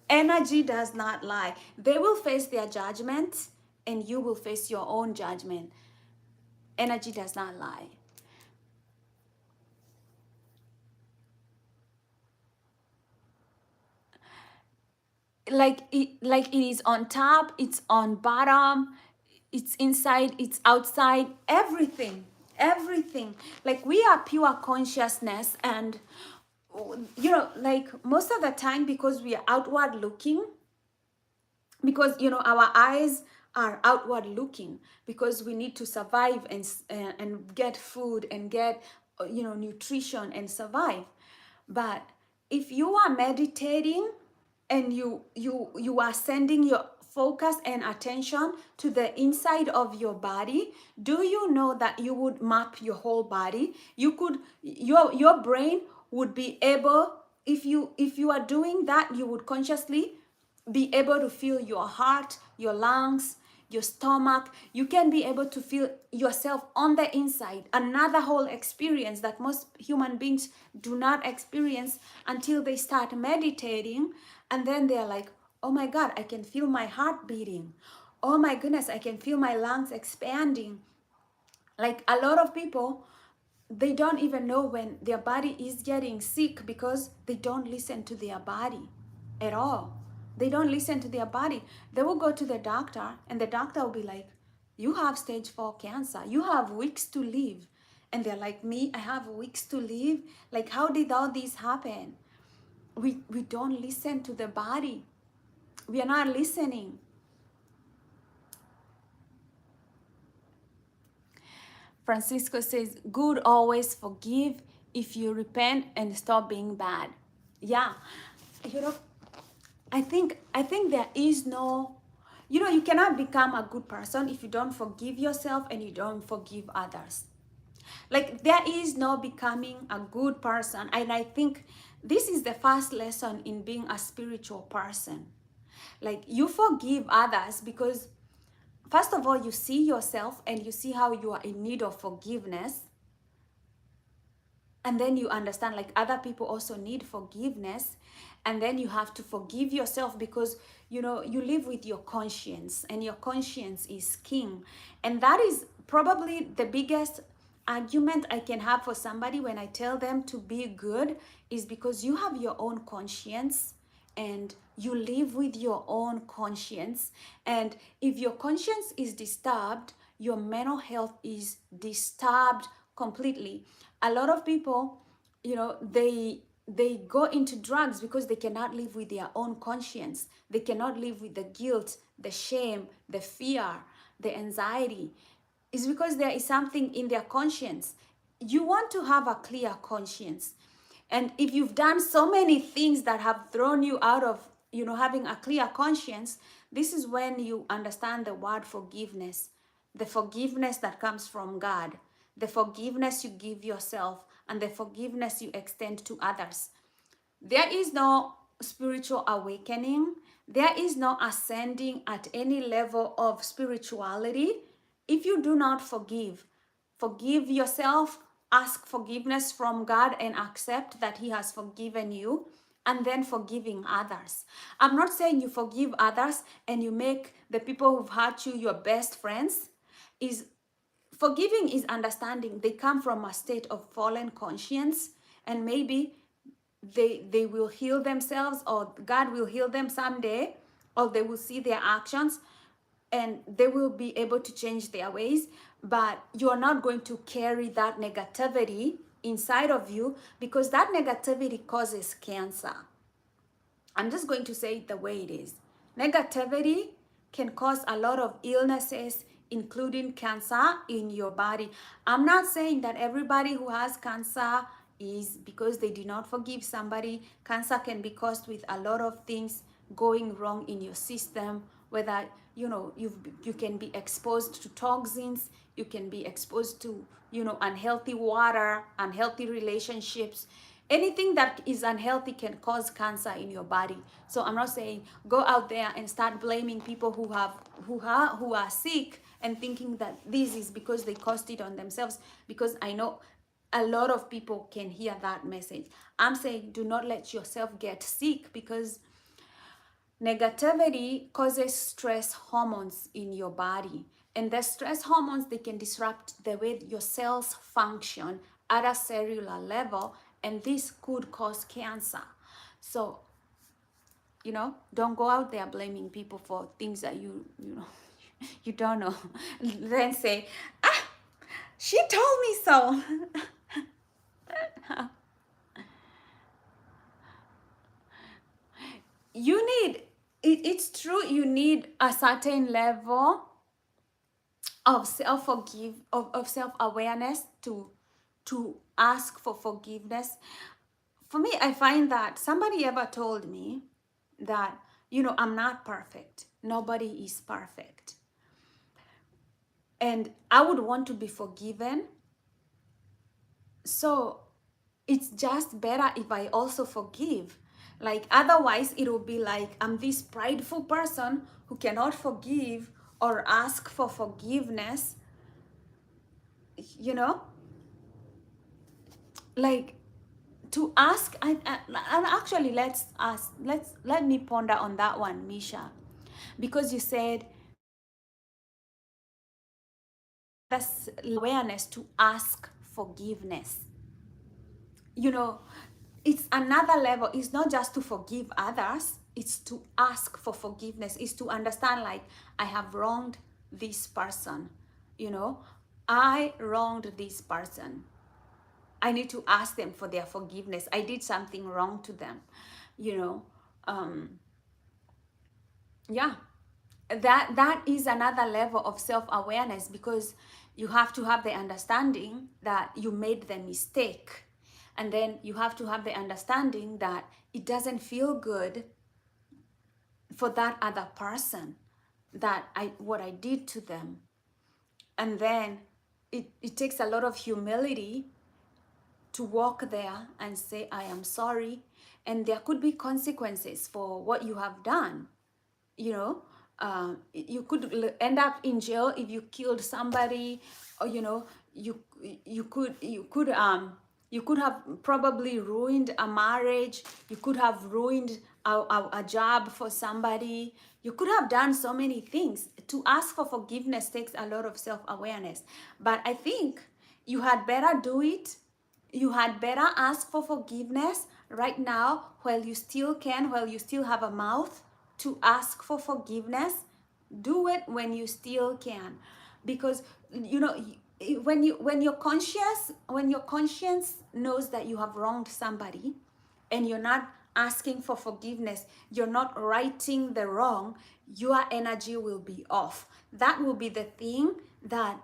Energy does not lie. They will face their judgment and you will face your own judgment. Energy does not lie. Like it is on top, it's on bottom, it's inside, it's outside, everything. Like we are pure consciousness, and like most of the time, because we are outward looking, because our eyes are outward looking, because we need to survive and get food and get nutrition and survive. But if you are meditating and you are sending your focus and attention to the inside of your body, do you know that you would map your whole body? You could, your brain would be able, if you are doing that, you would consciously be able to feel your heart, your lungs, your stomach. You can be able to feel yourself on the inside. Another whole experience that most human beings do not experience until they start meditating. And then they're like, oh my God, I can feel my heart beating. Oh my goodness, I can feel my lungs expanding. Like a lot of people, they don't even know when their body is getting sick because they don't listen to their body at all. They don't listen to their body. They will go to the doctor and the doctor will be like, you have stage 4 cancer. You have weeks to live. And they're like, me, I have weeks to live? Like, how did all this happen? We don't listen to the body. We are not listening. Francisco says, good, always forgive if you repent and stop being bad. Yeah, I think there is no, you cannot become a good person if you don't forgive yourself and you don't forgive others. Like, there is no becoming a good person. And I think this is the first lesson in being a spiritual person. Like, you forgive others because, first of all, you see yourself and you see how you are in need of forgiveness. And then you understand like other people also need forgiveness, and then you have to forgive yourself, because you know you live with your conscience, and your conscience is king. And that is probably the biggest argument I can have for somebody when I tell them to be good, is because you have your own conscience and you live with your own conscience. And if your conscience is disturbed, your mental health is disturbed completely. A lot of people, you know, they go into drugs because they cannot live with their own conscience. They cannot live with the guilt, the shame, the fear, the anxiety. It's because there is something in their conscience. You want to have a clear conscience. And if you've done so many things that have thrown you out of, you know, having a clear conscience, this is when you understand the word forgiveness, the forgiveness that comes from God, the forgiveness you give yourself, and the forgiveness you extend to others. There is no spiritual awakening. There is no ascending at any level of spirituality if you do not forgive. Forgive yourself, ask forgiveness from God, and accept that He has forgiven you, and then forgiving others. I'm not saying you forgive others and you make the people who've hurt you your best friends. Is Forgiving is understanding. They come from a state of fallen conscience, and maybe they will heal themselves, or God will heal them someday, or they will see their actions and they will be able to change their ways. But you are not going to carry that negativity inside of you, because that negativity causes cancer. I'm just going to say it the way it is. Negativity can cause a lot of illnesses, including cancer in your body. I'm not saying that everybody who has cancer is because they did not forgive somebody. Cancer can be caused with a lot of things going wrong in your system, whether you can be exposed to toxins, you can be exposed to unhealthy water, unhealthy relationships. Anything that is unhealthy can cause cancer in your body. So I'm not saying go out there and start blaming people who are sick and thinking that this is because they caused it on themselves, because I know a lot of people can hear that message. I'm saying do not let yourself get sick, because negativity causes stress hormones in your body, and the stress hormones, they can disrupt the way your cells function at a cellular level, and this could cause cancer. So don't go out there blaming people for things that you you don't know. Then say, she told me so. You need it's true, you need a certain level of self-awareness to ask for forgiveness. For me, I find that somebody ever told me that I'm not perfect, nobody is perfect, and I would want to be forgiven. So it's just better if I also forgive. Like, otherwise it will be like I'm this prideful person who cannot forgive or ask for forgiveness, like to ask. And actually, let me ponder on that one, Misha, because you said that's awareness to ask forgiveness. It's another level. It's not just to forgive others, it's to ask for forgiveness. It's to understand, like, I have wronged this person. I wronged this person. I need to ask them for their forgiveness. I did something wrong to them. Yeah, that is another level of self-awareness, because you have to have the understanding that you made the mistake, and then you have to have the understanding that it doesn't feel good for that other person, that what I did to them. And then it takes a lot of humility to walk there and say, I am sorry, and there could be consequences for what you have done. You could end up in jail if you killed somebody, or you could You could have probably ruined a marriage. You could have ruined a job for somebody. You could have done so many things. To ask for forgiveness takes a lot of self-awareness. But I think you had better do it. You had better ask for forgiveness right now while you still can, while you still have a mouth to ask for forgiveness. Do it when you still can, because you know, when your conscience knows that you have wronged somebody and you're not asking for forgiveness, you're not righting the wrong, your energy will be off. That will be the thing that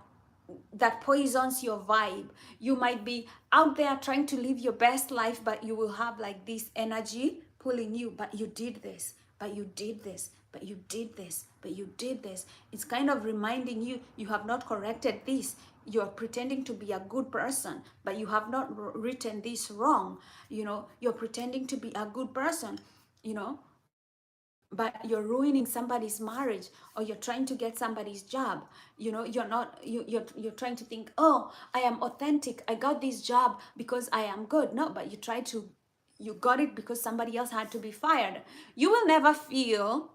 poisons your vibe. You might be out there trying to live your best life, but you will have like this energy pulling you. But you did this, but you did this, but you did this, but you did this. It's kind of reminding you, you have not corrected this. You're pretending to be a good person, but you have not written this wrong. You know, you're pretending to be a good person, you know, but you're ruining somebody's marriage, or you're trying to get somebody's job. You know, you're not, you're trying to think, oh, I am authentic, I got this job because I am good. No, but you got it because somebody else had to be fired. You will never feel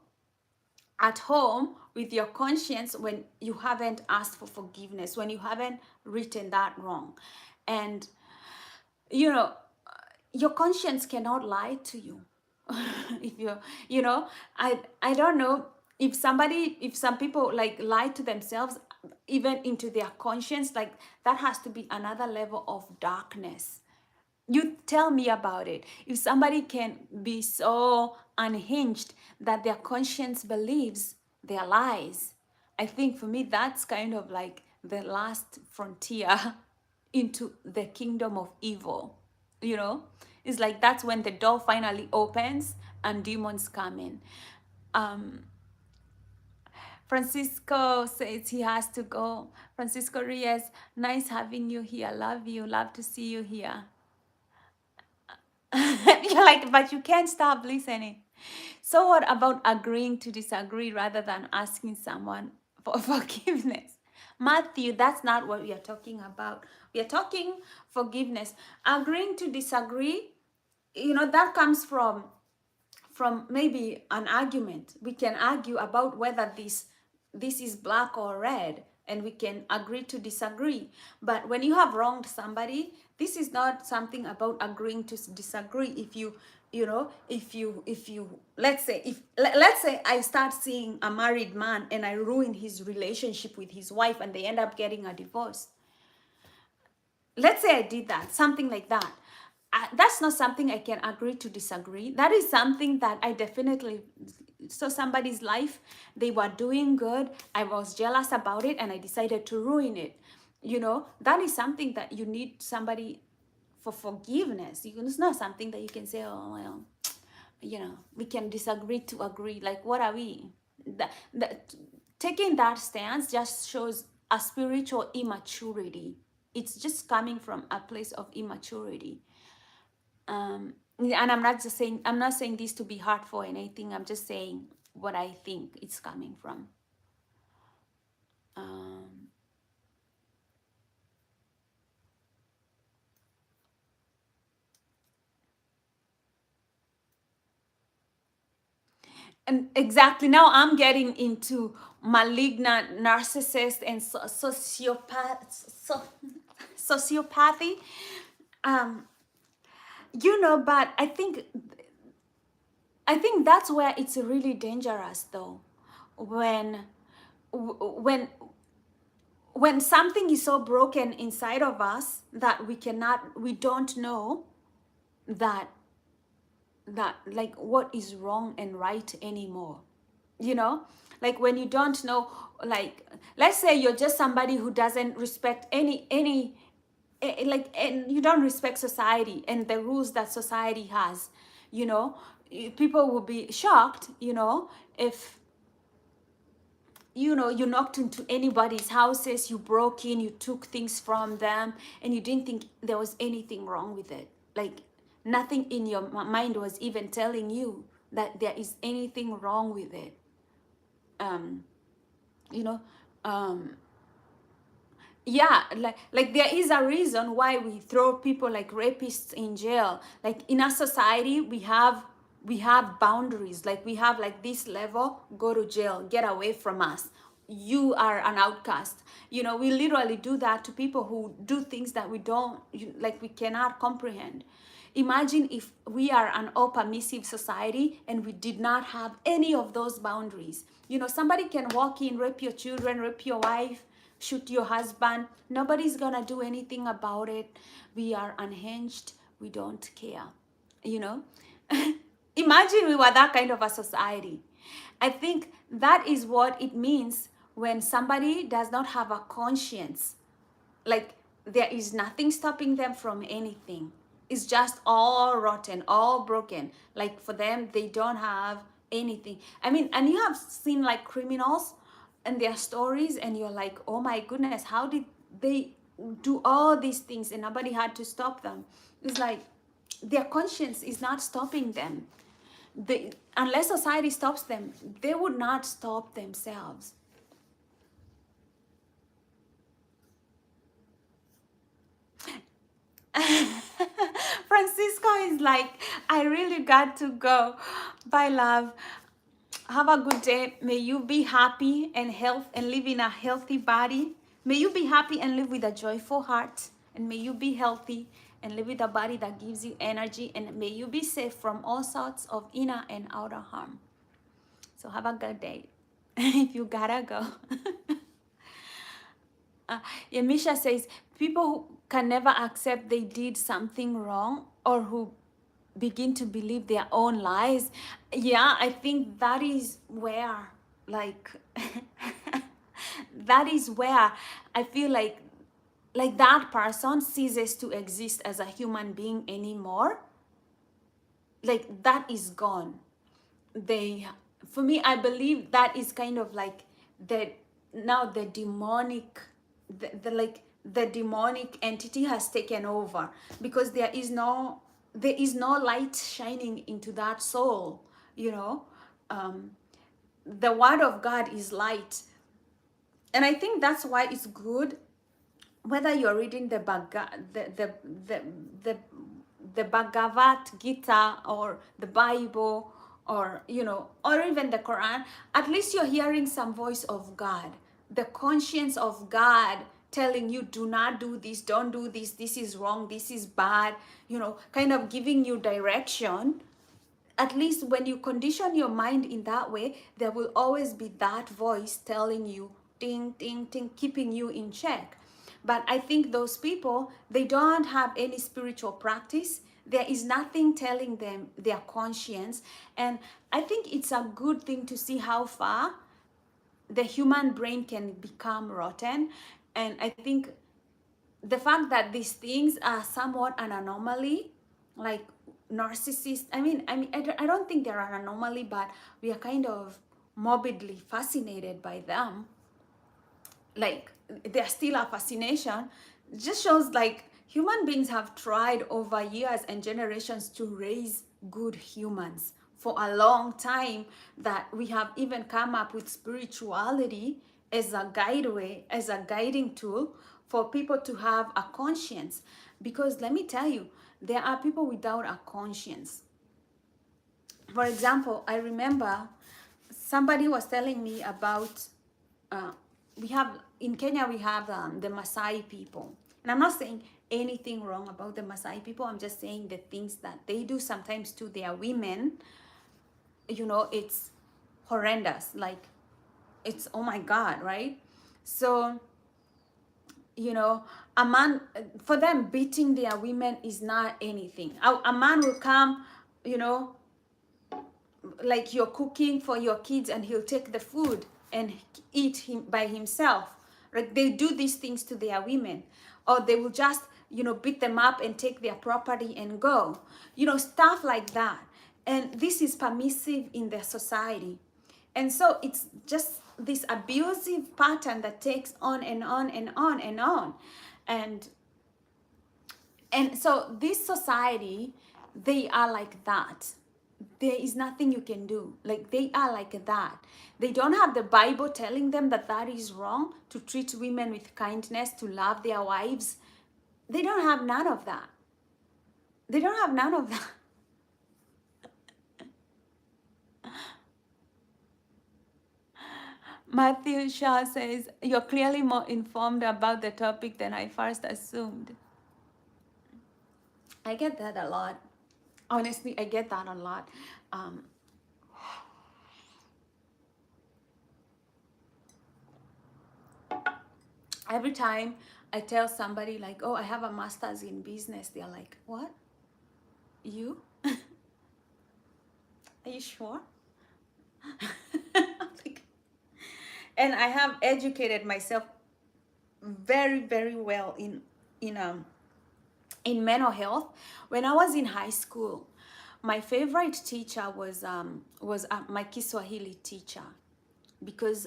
at home with your conscience when you haven't asked for forgiveness, when you haven't written that wrong. And you know, your conscience cannot lie to you. If you, you know, I don't know if some people like lie to themselves, even into their conscience, like that has to be another level of darkness. You tell me about it. If somebody can be so unhinged that their conscience believes their lies, I think for me that's kind of like the last frontier into the kingdom of evil. You know, it's like that's when the door finally opens and demons come in. um Francisco says he has to go. Francisco Reyes, nice having you here, love you, love to see you here. You're like, but you can't stop listening. So what about agreeing to disagree rather than asking someone for forgiveness? Matthew, that's not what we are talking about. We are talking forgiveness. Agreeing to disagree, you know, that comes from maybe an argument. We can argue about whether this is black or red, and we can agree to disagree. But when you have wronged somebody, this is not something about agreeing to disagree. If you know, if you let's say I start seeing a married man and I ruin his relationship with his wife and they end up getting a divorce. Let's say I did that, something like that. That's not something I can agree to disagree. That is something that I definitely saw somebody's life. They were doing good. I was jealous about it and I decided to ruin it. You know, that is something that you need somebody for forgiveness. It's not something that you can say, oh, well, you know, we can disagree to agree. Like, what are we? Taking that stance just shows a spiritual immaturity. It's just coming from a place of immaturity. And I'm not saying this to be hurtful or anything. I'm just saying what I think it's coming from. Um, and exactly, now I'm getting into malignant narcissist and sociopathy. Um, you know, but I think that's where it's really dangerous, though, when when when something is so broken inside of us that we don't know that like what is wrong and right anymore. You know, like when you don't know, like let's say you're just somebody who doesn't respect any like, and you don't respect society and the rules that society has. You know, people will be shocked, you know, if you know you knocked into anybody's houses, you broke in, you took things from them, and you didn't think there was anything wrong with it. Like nothing in your mind was even telling you that there is anything wrong with it. um you know, um yeah, like there is a reason why we throw people like rapists in jail. Like in our society, we have boundaries. Like we have like this level, go to jail, get away from us, you are an outcast. We literally do that to people who do things that we don't like, we cannot comprehend. Imagine if we are an all permissive society and we did not have any of those boundaries. Somebody can walk in, rape your children, rape your wife, shoot your husband. Nobody's gonna do anything about it. We are unhinged. We don't care. You know? Imagine we were that kind of a society. I think that is what it means when somebody does not have a conscience. Like there is nothing stopping them from anything. It's just all rotten, all broken. Like for them, they don't have anything. I mean, and you have seen like criminals and their stories, and you're like, oh my goodness, how did they do all these things and nobody had to stop them? It's like their conscience is not stopping them. Unless society stops them, they would not stop themselves. Francisco is like, I really got to go. Bye, love. Have a good day. May you be happy and live in a healthy body. May you be happy and live with a joyful heart. And may you be healthy and live with a body that gives you energy. And may you be safe from all sorts of inner and outer harm. So have a good day. If you gotta go. Yamisha says, people who can never accept they did something wrong, or who begin to believe their own lies. Yeah, I think that is where, like, that is where I feel like that person ceases to exist as a human being anymore. Like that is gone. For me, I believe that is kind of like the demonic, the demonic entity has taken over, because there is no light shining into that soul. The word of God is light, and I think that's why it's good whether you're reading the Bhagavad Gita or the Bible, or or even the Quran. At least you're hearing some voice of God, the conscience of God telling you, do not do this, don't do this, this is wrong, this is bad, kind of giving you direction. At least when you condition your mind in that way, there will always be that voice telling you, ding, ding, ding, keeping you in check. But I think those people, they don't have any spiritual practice. There is nothing telling them their conscience. And I think it's a good thing to see how far the human brain can become rotten. And I think the fact that these things are somewhat an anomaly, like narcissists, I don't think they're an anomaly, but we are kind of morbidly fascinated by them. Like they're still a fascination. It just shows like human beings have tried over years and generations to raise good humans for a long time, that we have even come up with spirituality as a guideway, as a guiding tool for people to have a conscience. Because let me tell you, there are people without a conscience. For example, I remember somebody was telling me about we have in Kenya, we have the Maasai people, and I'm not saying anything wrong about the Maasai people. I'm just saying the things that they do sometimes to their women. It's horrendous. Like it's, oh my God, right? So a man, for them, beating their women is not anything. A man will come, like you're cooking for your kids, and he'll take the food and eat him by himself. Like they do these things to their women, or they will just beat them up and take their property and go, stuff like that. And this is permissive in their society. And so it's just this abusive pattern that takes on and on and on and on. And so this society, they are like that. there is nothing you can do. Like, they are like that. They don't have the Bible telling them that that is wrong, to treat women with kindness, to love their wives. They don't have none of that. They don't have none of that. Matthew Shaw says, you're clearly more informed about the topic than I first assumed. I get that a lot. Honestly, I get that a lot. Um, every time I tell somebody like, oh, I have a master's in business, they're like, what? You? Are you sure? And I have educated myself very, very well in mental health. When I was in high school, my favorite teacher was my Kiswahili teacher, because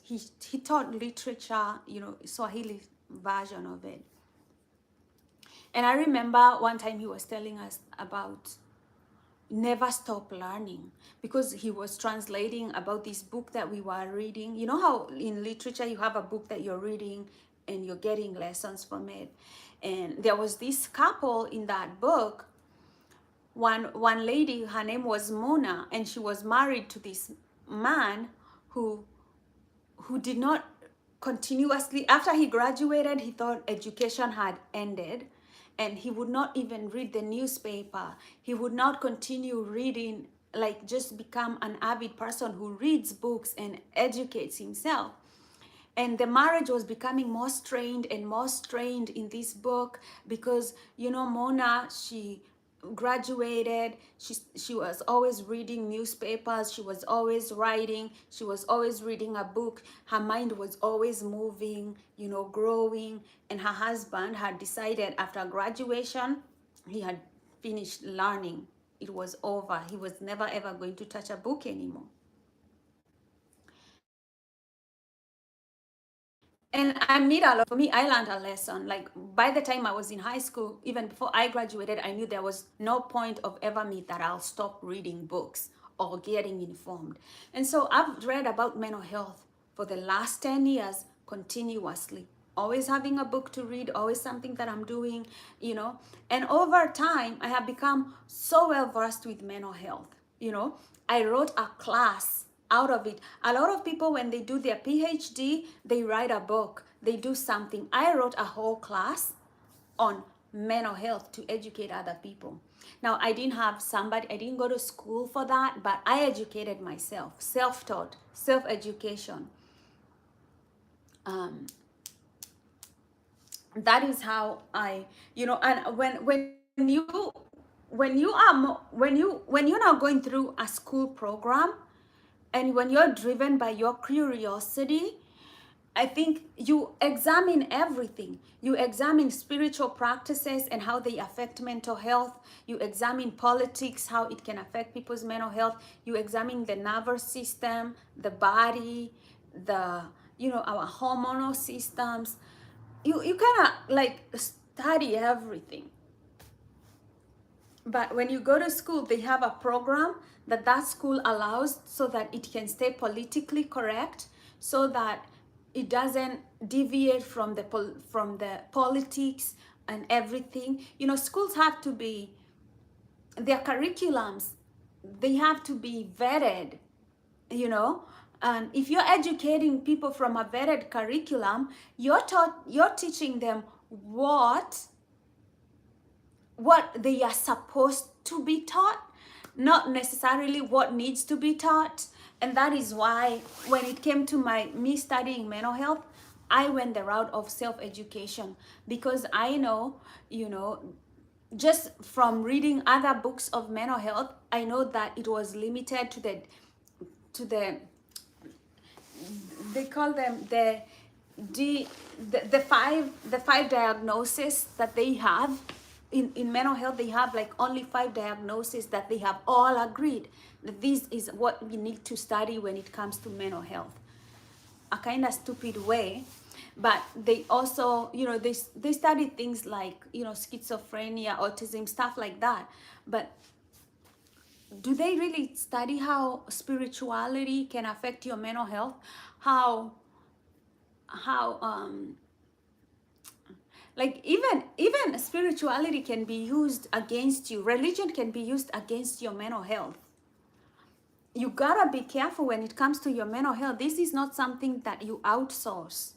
he taught literature, Swahili version of it. And I remember one time he was telling us about never stop learning, because he was translating about this book that we were reading. You know how in literature you have a book that you're reading and you're getting lessons from it. And there was this couple in that book. One lady, her name was Mona, and she was married to this man who did not continuously, after he graduated, he thought education had ended, and he would not even read the newspaper. He would not continue reading, like just become an avid person who reads books and educates himself. And the marriage was becoming more strained and more strained in this book, because Mona, she graduated, she was always reading newspapers, she was always writing, she was always reading a book, her mind was always moving, growing. And her husband had decided after graduation, he had finished learning, it was over, he was never ever going to touch a book anymore. And for me, I learned a lesson. Like, by the time I was in high school, even before I graduated, I knew there was no point of ever me that I'll stop reading books or getting informed. And so I've read about mental health for the last 10 years continuously, always having a book to read, always something that I'm doing, And over time, I have become so well versed with mental health. I wrote a class out of it. A lot of people, when they do their PhD, they write a book, they do something. I wrote a whole class on mental health to educate other people. Now, I didn't go to school for that, but I educated myself, self-taught, self-education. That is how I, and when you're not going through a school program, and when you're driven by your curiosity, I think you examine everything. You examine spiritual practices and how they affect mental health. You examine politics, how it can affect people's mental health. You examine the nervous system, the body, our hormonal systems. You kind of like study everything. But when you go to school, they have a program that school allows, so that it can stay politically correct, so that it doesn't deviate from the politics and everything. Schools have to be, their curriculums, they have to be vetted, and if you're educating people from a vetted curriculum, you're teaching them what they are supposed to be taught, not necessarily what needs to be taught. And that is why when it came to me studying mental health, I went the route of self-education, because I know, just from reading other books of mental health, I know that it was limited to the they call them the five diagnoses that they have. In mental health, they have like only 5 diagnoses that they have all agreed that this is what we need to study when it comes to mental health. A kind of stupid way, but they also, they study things like, schizophrenia, autism, stuff like that. But do they really study how spirituality can affect your mental health? How like even spirituality can be used against you. Religion can be used against your mental health. You gotta be careful when it comes to your mental health. This is not something that you outsource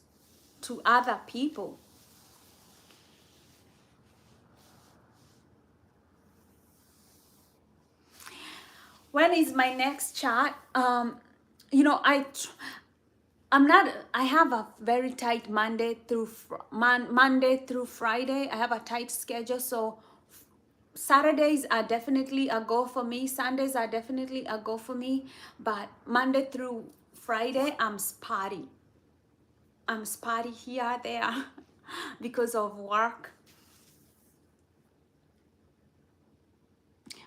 to other people. When is my next chat? You know, I'm not. I have a very tight Monday through Friday. I have a tight schedule, so Saturdays are definitely a go for me. Sundays are definitely a go for me. But Monday through Friday, I'm spotty. I'm spotty here, there, because of work.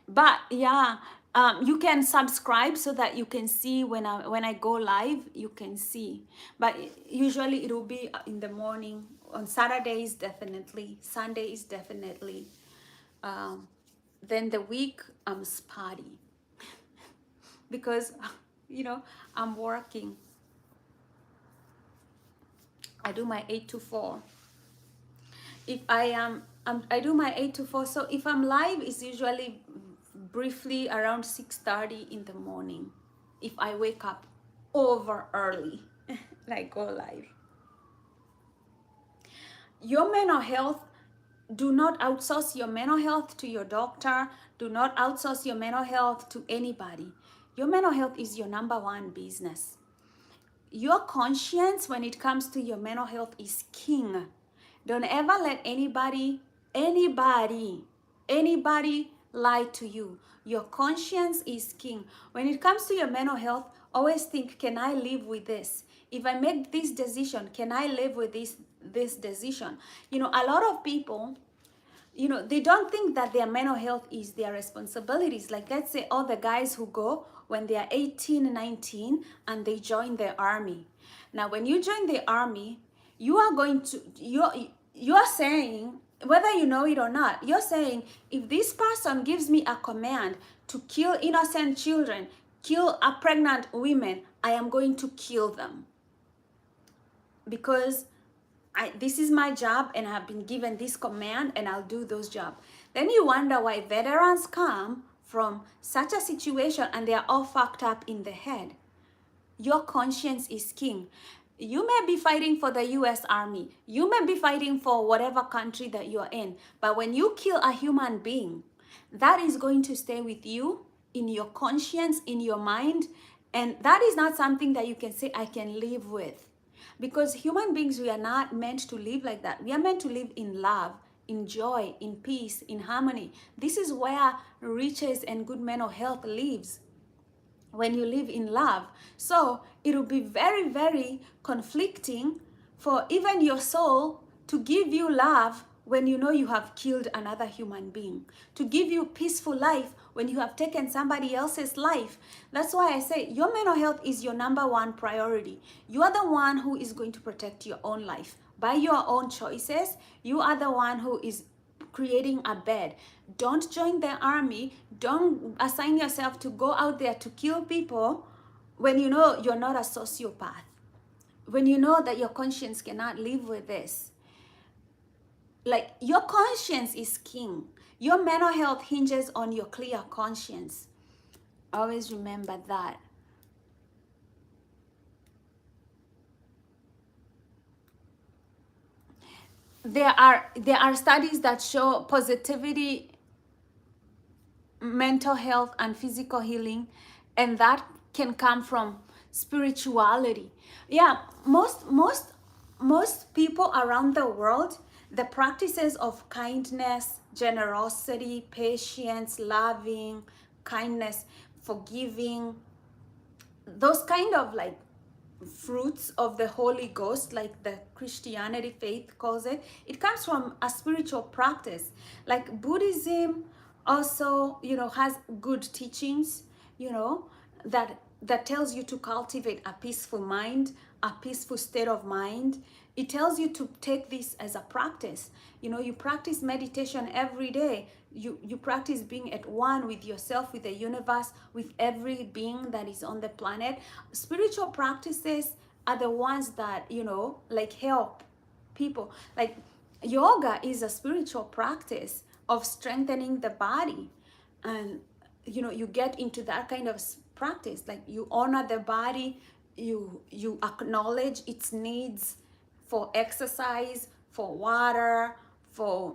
But yeah, you can subscribe so that you can see when I go live. You can see, but usually it will be in the morning. On Saturdays, definitely. Sundays, definitely. Then the week I'm spotty because you know I'm working. I do my 8 to 4. If I am I do my 8 to 4. So if I'm live, it's usually briefly around 6:30 in the morning. If I wake up over early, like go live. Your mental health, do not outsource your mental health to your doctor. Do not outsource your mental health to anybody. Your mental health is your number one business. Your conscience when it comes to your mental health is king. Don't ever let anybody lie to you. Your conscience is king. When it comes to your mental health, always think, can I live with this? If I make this decision, can I live with this decision? You know, a lot of people, you know, they don't think that their mental health is their responsibilities. Like, let's say all the guys who go when they are 18 and 19 and they join the army. Now when you join the army, you are going to you're saying, whether you know it or not, you're saying, if this person gives me a command to kill innocent children, kill a pregnant women, I am going to kill them, because this is my job and I've been given this command and I'll do those jobs. Then you wonder why veterans come from such a situation and they are all fucked up in the head. Your conscience is king. You may be fighting for the US Army. You may be fighting for whatever country that you're in. But when you kill a human being, that is going to stay with you in your conscience, in your mind. And that is not something that you can say, I can live with. Because human beings, we are not meant to live like that. We are meant to live in love, in joy, in peace, in harmony. This is where riches and good mental health lives, when you live in love. So it will be very, very conflicting for even your soul to give you love when you know you have killed another human being, to give you peaceful life when you have taken somebody else's life. That's why I say your mental health is your number one priority. You are the one who is going to protect your own life by your own choices. You are the one who is creating a bed. Don't join the army. Don't assign yourself to go out there to kill people when you know you're not a sociopath, when you know that your conscience cannot live with this. Like, your conscience is king. Your mental health hinges on your clear conscience. Always remember that. There are studies that show positivity, mental health and physical healing, and that can come from spirituality. Yeah, most people around the world, the practices of kindness, generosity, patience, loving, kindness, forgiving, those kind of like fruits of the Holy Ghost, like the Christianity faith calls it, it comes from a spiritual practice. Like Buddhism also, you know, has good teachings, you know, that tells you to cultivate a peaceful mind, a peaceful state of mind, It tells you to take this as a practice. You know, you practice meditation every day. You practice being at one with yourself, with the universe, with every being that is on the planet. Spiritual practices are the ones that, you know, like help people. Like yoga is a spiritual practice of strengthening the body. And you know, you get into that kind of practice, like you honor the body, you acknowledge its needs for exercise, for water, for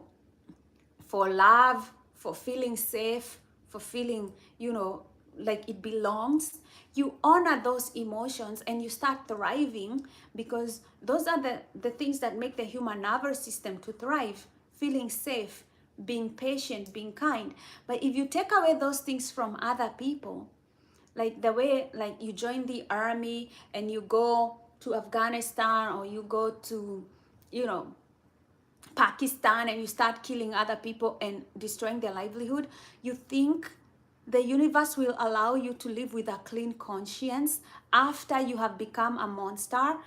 love, for feeling safe, for feeling, you know, like it belongs. You honor those emotions and you start thriving, because those are the things that make the human nervous system to thrive: feeling safe, being patient, being kind. But if you take away those things from other people, like the way, like you join the army and you go to Afghanistan, or you go to, you know, Pakistan, and you start killing other people and destroying their livelihood, you think the universe will allow you to live with a clean conscience after you have become a monster?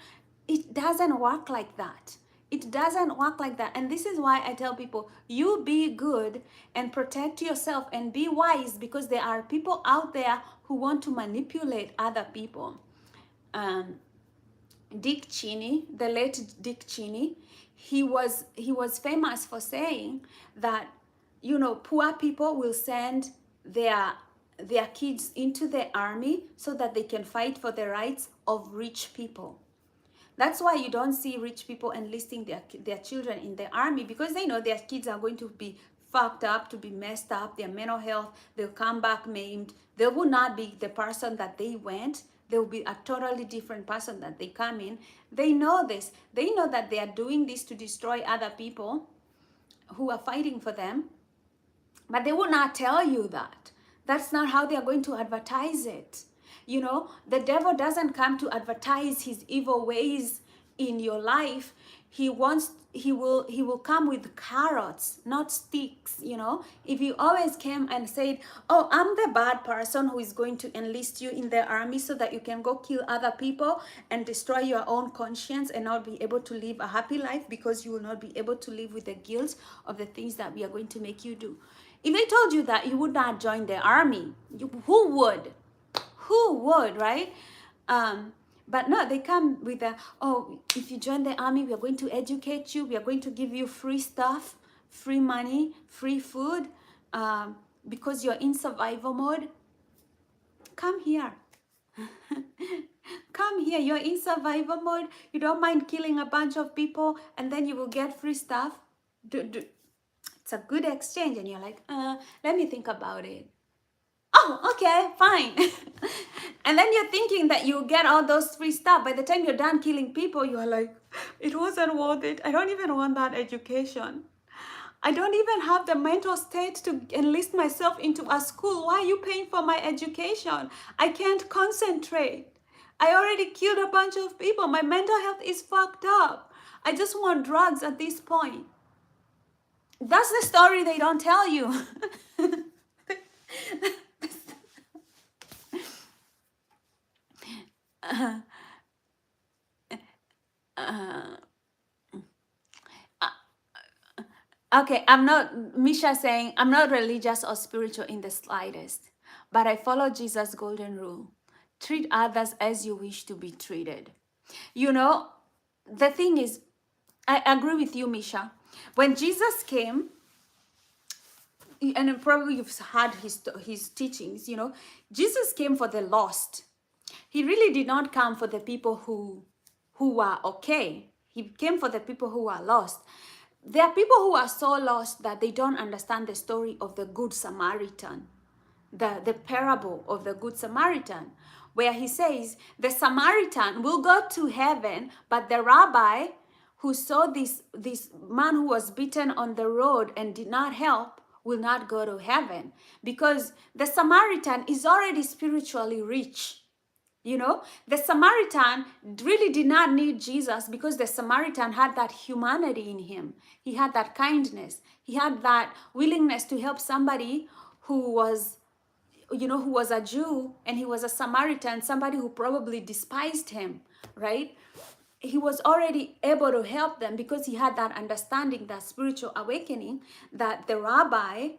It doesn't work like that. It doesn't work like that. And this is why I tell people, you be good and protect yourself and be wise, because there are people out there who want to manipulate other people. Dick Cheney, the late Dick Cheney, he was famous for saying that, you know, poor people will send their kids into the army so that they can fight for the rights of rich people. That's why you don't see rich people enlisting their children in the army, because they know their kids are going to be fucked up, to be messed up, their mental health, they'll come back maimed. They will not be the person that they went. They will be a totally different person that they come in. They know this. They know that they are doing this to destroy other people who are fighting for them, but they will not tell you that. That's not how they are going to advertise it. You know, the devil doesn't come to advertise his evil ways in your life. He will come with carrots, not sticks. You know, if you always came and said, oh, I'm the bad person who is going to enlist you in the army so that you can go kill other people and destroy your own conscience and not be able to live a happy life, because you will not be able to live with the guilt of the things that we are going to make you do. If they told you that, you would not join the army. Who would? Who would, right? But no, they come with a, oh, if you join the army, we are going to educate you. We are going to give you free stuff, free money, free food, because you're in survival mode. Come here. Come here. You're in survival mode. You don't mind killing a bunch of people, and then you will get free stuff. It's a good exchange. And you're like, let me think about it. Oh, okay, fine. And then you're thinking that you get all those free stuff. By the time you're done killing people, you're like, it wasn't worth it. I don't even want that education. I don't even have the mental state to enlist myself into a school. Why are you paying for my education? I can't concentrate. I already killed a bunch of people. My mental health is fucked up. I just want drugs at this point. That's the story they don't tell you. Okay, I'm not, Misha saying, I'm not religious or spiritual in the slightest, but I follow Jesus' golden rule. Treat others as you wish to be treated. You know, the thing is, I agree with you, Misha. When Jesus came, and probably you've heard his teachings, you know, Jesus came for the lost. He really did not come for the people who were okay. He came for the people who are lost. There are people who are so lost that they don't understand the story of the Good Samaritan, the parable of the Good Samaritan, where he says the Samaritan will go to heaven, but the rabbi who saw this man who was beaten on the road and did not help will not go to heaven, because the Samaritan is already spiritually rich. You know, the Samaritan really did not need Jesus, because the Samaritan had that humanity in him. He had that kindness. He had that willingness to help somebody who was, you know, who was a Jew, and he was a Samaritan, somebody who probably despised him, right? he was already able to help them because he had that understanding, that spiritual awakening, that the rabbi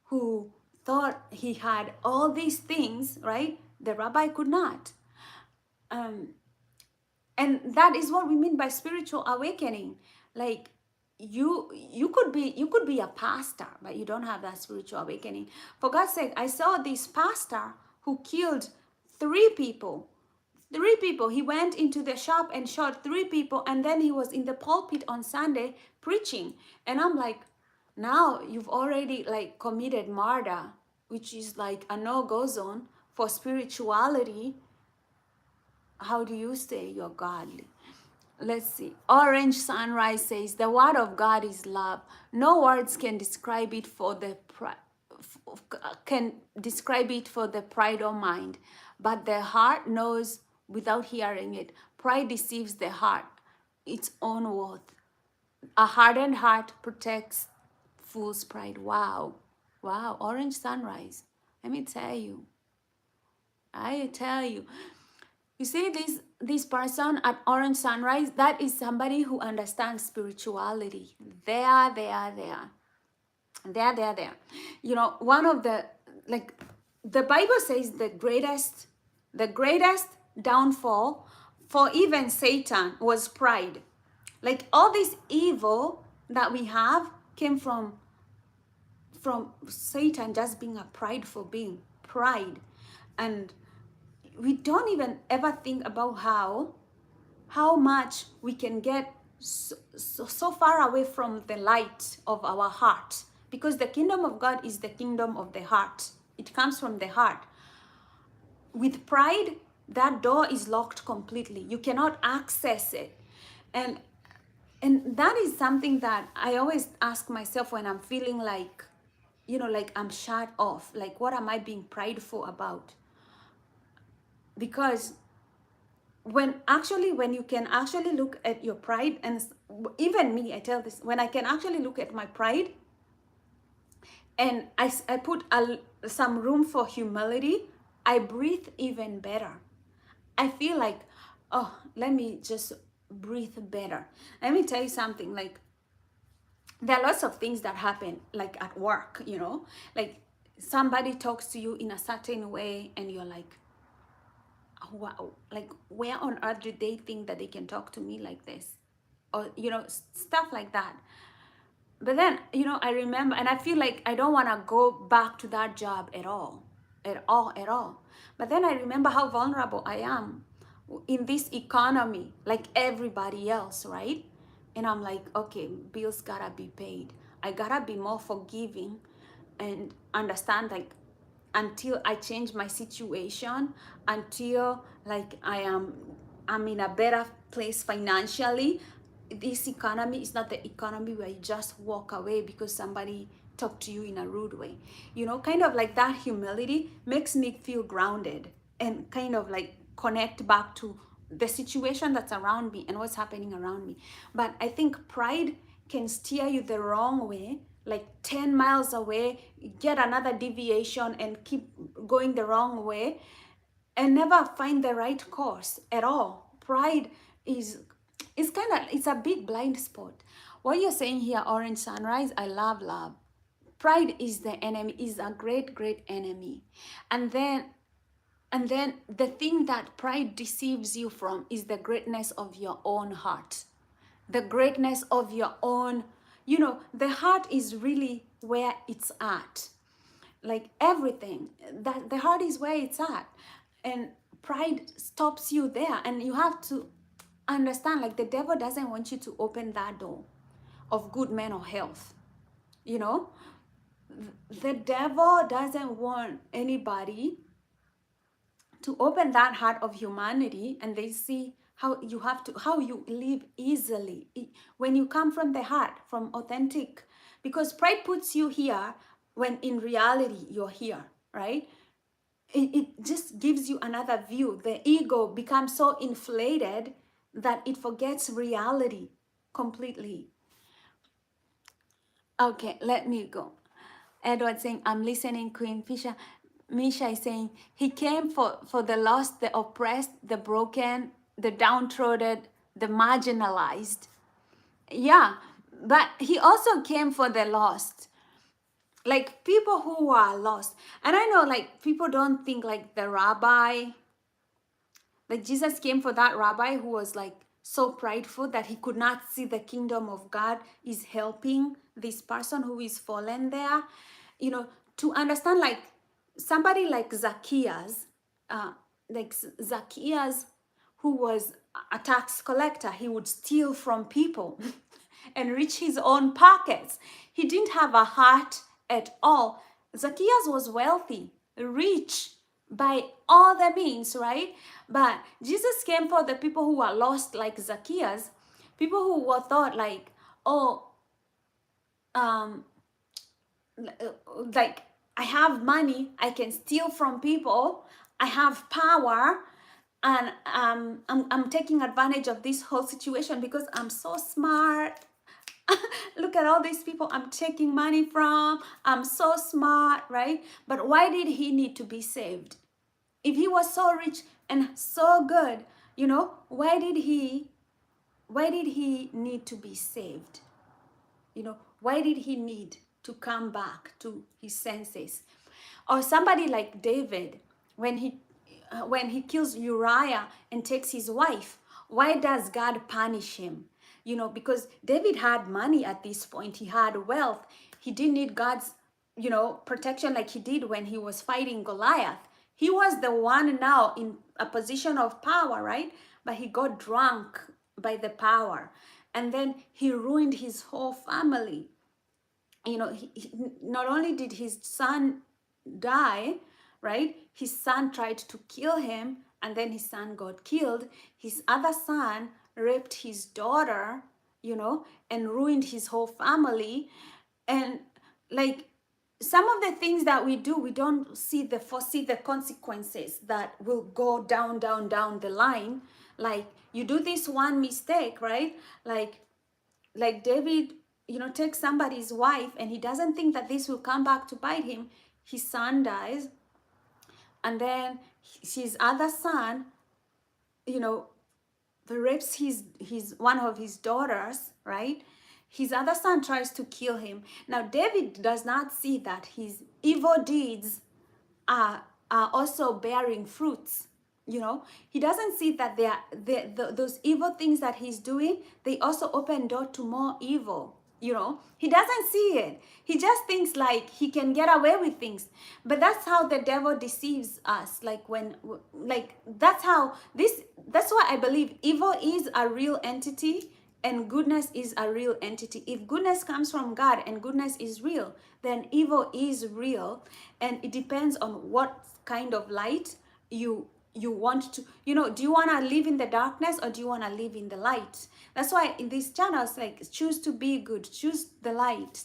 who thought he had all these things, right? The rabbi could not. Um, and that is what we mean by spiritual awakening. Like you could be a pastor, but you don't have that spiritual awakening. For God's sake, I saw this pastor who killed 3 people. 3 people. He went into the shop and shot 3 people, and then he was in the pulpit on Sunday preaching. And I'm like, now you've already like committed murder, which is like a no-go zone for spirituality. How do you say you're godly? Let's see. Orange Sunrise says the word of God is love. No words can describe it for the pride or mind, but the heart knows without hearing it. Pride deceives the heart, its own worth. A hardened heart protects fool's pride. Wow. Wow. Orange Sunrise. Let me tell you. I tell you. You see this person at Orange Sunrise, that is somebody who understands spirituality. There. You know, one of the, like, the Bible says the greatest downfall for even Satan was pride. Like all this evil that we have came from Satan just being a prideful being, pride. And we don't even ever think about how much we can get so far away from the light of our heart, because the kingdom of God is the kingdom of the heart. It comes from the heart. With pride, that door is locked completely. You cannot access it. And that is something that I always ask myself when I'm feeling like, you know, like I'm shut off. Like, what am I being prideful about? Because when you can actually look at your pride, and even me, I tell this, when I can actually look at my pride and I put some room for humility, I breathe even better. I feel like, oh, let me just breathe better. Let me tell you something, like there are lots of things that happen, like at work, you know, like somebody talks to you in a certain way and you're like, wow, like where on earth did they think that they can talk to me like this? Or, you know, stuff like that. But then, you know, I remember, and I feel like I don't want to go back to that job at all. But then I remember how vulnerable I am in this economy, like everybody else, right? And I'm like, okay, bills gotta be paid. I gotta be more forgiving and understand, like, until I change my situation, until like I'm in a better place financially. This economy is not the economy where you just walk away because somebody talked to you in a rude way. You know, kind of like that humility makes me feel grounded and kind of like connect back to the situation that's around me and what's happening around me. But I think pride can steer you the wrong way, like 10 miles away, get another deviation and keep going the wrong way and never find the right course at all. Pride is it's a big blind spot. What you're saying here, Orange Sunrise, I love. Pride is the enemy, is a great enemy. And then the thing that pride deceives you from is the greatness of your own heart. The greatness of your own, you know, the heart is really where it's at. Like everything, that the heart is where it's at. And pride stops you there. And you have to understand, like, the devil doesn't want you to open that door of good mental health. You know, the devil doesn't want anybody to open that heart of humanity, and they see how you live easily when you come from the heart, from authentic, because pride puts you here when in reality you're here, right? It just gives you another view. The ego becomes so inflated that it forgets reality completely. Okay, let me go. Edward saying, I'm listening, Queen Fisher. Misha is saying, he came for the lost, the oppressed, the broken, the downtrodden, the marginalized. Yeah, but he also came for the lost, like people who are lost. And I know like people don't think like the rabbi, like Jesus came for that rabbi who was like so prideful that he could not see the kingdom of God is helping this person who is fallen there. You know, to understand like somebody like Zacchaeus, Zacchaeus, who was a tax collector, he would steal from people and reach his own pockets. He didn't have a heart at all. Zacchaeus was wealthy, rich by all the means, right? But Jesus came for the people who are lost like Zacchaeus, people who were thought like, oh, um, like I have money, I can steal from people, I have power, and I'm taking advantage of this whole situation because I'm so smart. Look at all these people I'm taking money from. I'm so smart, right? But why did he need to be saved? If he was so rich and so good, you know, why did he need to be saved? You know, why did he need to come back to his senses? Or somebody like David, when he kills Uriah and takes his wife, why does God punish him? You know, because David had money at this point, he had wealth. He didn't need God's, protection like he did when he was fighting Goliath. He was the one now in a position of power, right? But he got drunk by the power. And then he ruined his whole family. You know, not only did his son die, right? His son tried to kill him, and then his son got killed. His other son raped his daughter, and ruined his whole family. And like some of the things that we do, we don't foresee the consequences that will go down the line. Like you do this one mistake, right? Like David, takes somebody's wife and he doesn't think that this will come back to bite him. His son dies, and then his other son, rapes his one of his daughters, right? His other son tries to kill him. Now David does not see that his evil deeds are also bearing fruits. He doesn't see that those evil things that he's doing, they also open door to more evil. He doesn't see it. He just thinks like he can get away with things. But that's how the devil deceives us. That's why I believe evil is a real entity and goodness is a real entity. If goodness comes from God and goodness is real, then evil is real. And it depends on what kind of light you want to, do you want to live in the darkness or do you want to live in the light? That's why in these channels, like, choose to be good, choose the light.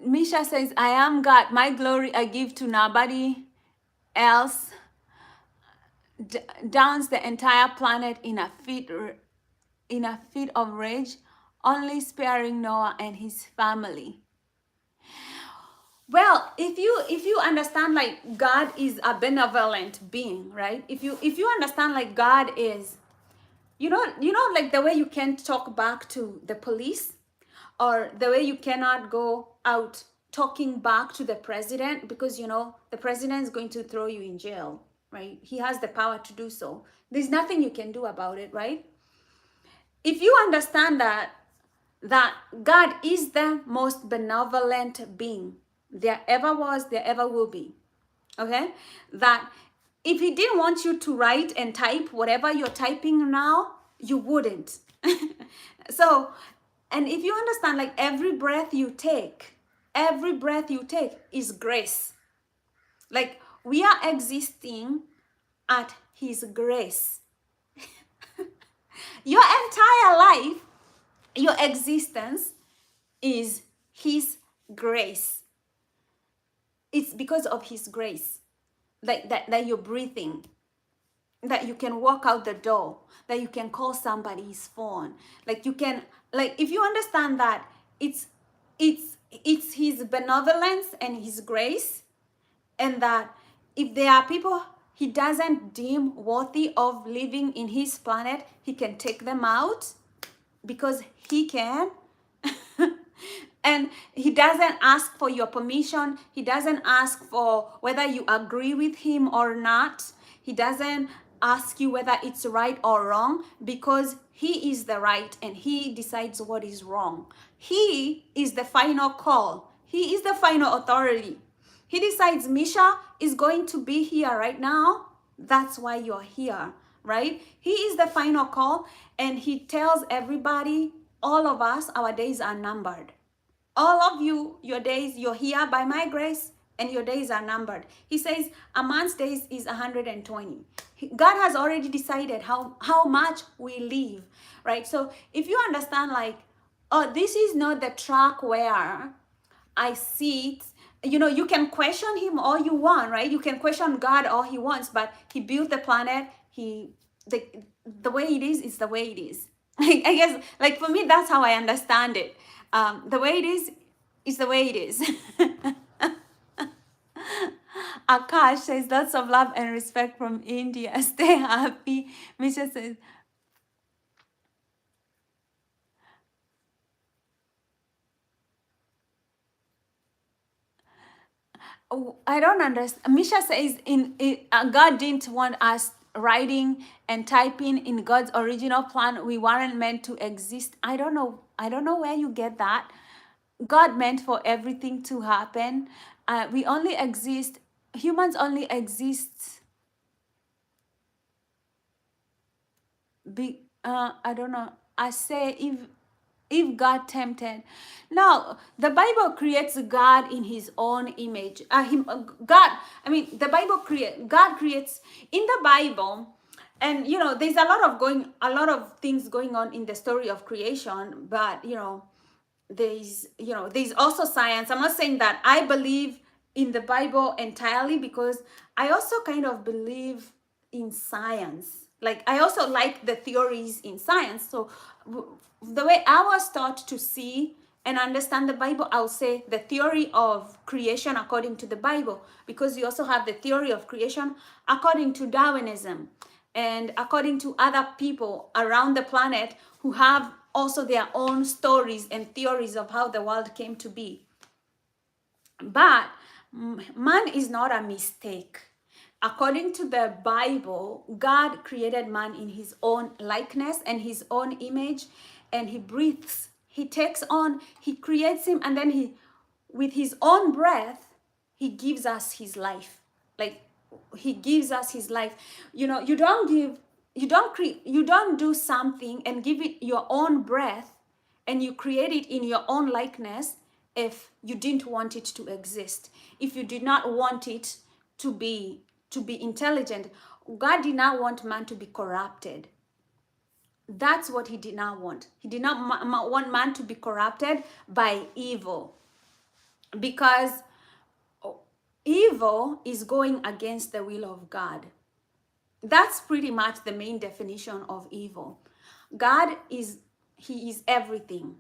Misha says, I am God, my glory I give to nobody else. Downs the entire planet in a fit of rage, only sparing Noah and his family. Well, if you understand like God is a benevolent being, right? If you understand like God is, like the way you can't talk back to the police, or the way you cannot go out talking back to the president because the president is going to throw you in jail, right? He has the power to do so. There's nothing you can do about it, right? If you understand that God is the most benevolent being there ever was, there ever will be, okay? That if he didn't want you to write and type whatever you're typing now, you wouldn't. So, and if you understand, like every breath you take is grace. Like we are existing at his grace. Your entire life, your existence is his grace. It's because of his grace, like that you're breathing. that you can walk out the door, that you can call somebody's phone, like you can, like if you understand that it's his benevolence and his grace, and that if there are people he doesn't deem worthy of living in his planet, he can take them out because he can. And he doesn't ask for your permission. He doesn't ask for whether you agree with him or not. He doesn't ask you whether it's right or wrong, because he is the right and he decides what is wrong. He is the final call. He is the final authority. He decides Misha is going to be here right now. That's why you're here, right? He is the final call, and he tells everybody, all of us, our days are numbered. All of you, your days, you're here by my grace, and your days are numbered. He says a man's days is 120. God has already decided how much we live, right? So if you understand, like, oh, this is not the track where I sit. You know, you can question him all you want, right? You can question God all he wants, but he built the planet. The way it is the way it is. I guess, like, for me, that's how I understand it. The way it is the way it is. Akash says lots of love and respect from India. Stay happy. Misha says, oh, I don't understand. Misha says God didn't want us writing and typing in God's original plan. We weren't meant to exist. I don't know. I don't know where you get that. God meant for everything to happen. We only exist. Humans only exist. I don't know. I say if God tempted. Now, the Bible creates God in his own image. The Bible God creates in the Bible, and you know, there's a lot of things going on in the story of creation, but there's also science. I'm not saying that I believe in the Bible entirely, because I also kind of believe in science. Like, I also like the theories in science. So the way I was taught to see and understand the Bible, I'll say the theory of creation according to the Bible, because you also have the theory of creation according to Darwinism and according to other people around the planet who have also their own stories and theories of how the world came to be. But man is not a mistake. According to the Bible, God created man in his own likeness and his own image, and he breathes, he takes on, he creates him, and then he, with his own breath, he gives us his life. Like, he gives us his life. You know, you don't do something and give it your own breath and you create it in your own likeness if you didn't want it to exist, if you did not want it to be intelligent. God did not want man to be corrupted. That's what he did not want. He did not want man to be corrupted by evil, because evil is going against the will of God. That's pretty much the main definition of evil. God is everything,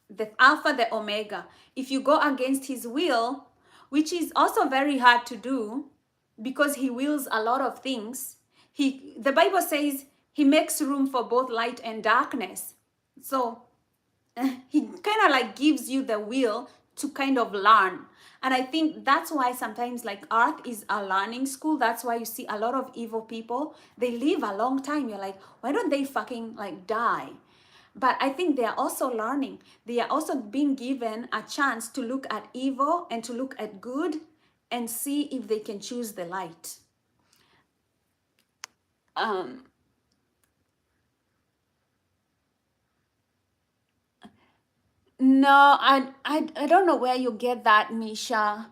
the Alpha, the Omega. If you go against his will, which is also very hard to do because he wills a lot of things, the Bible says he makes room for both light and darkness. So he kind of like gives you the will to kind of learn. And I think that's why sometimes, like, Earth is a learning school. That's why you see a lot of evil people, they live a long time. You're like, why don't they fucking like die? But I think they are also learning. They are also being given a chance to look at evil and to look at good and see if they can choose the light. No, I don't know where you get that, Misha.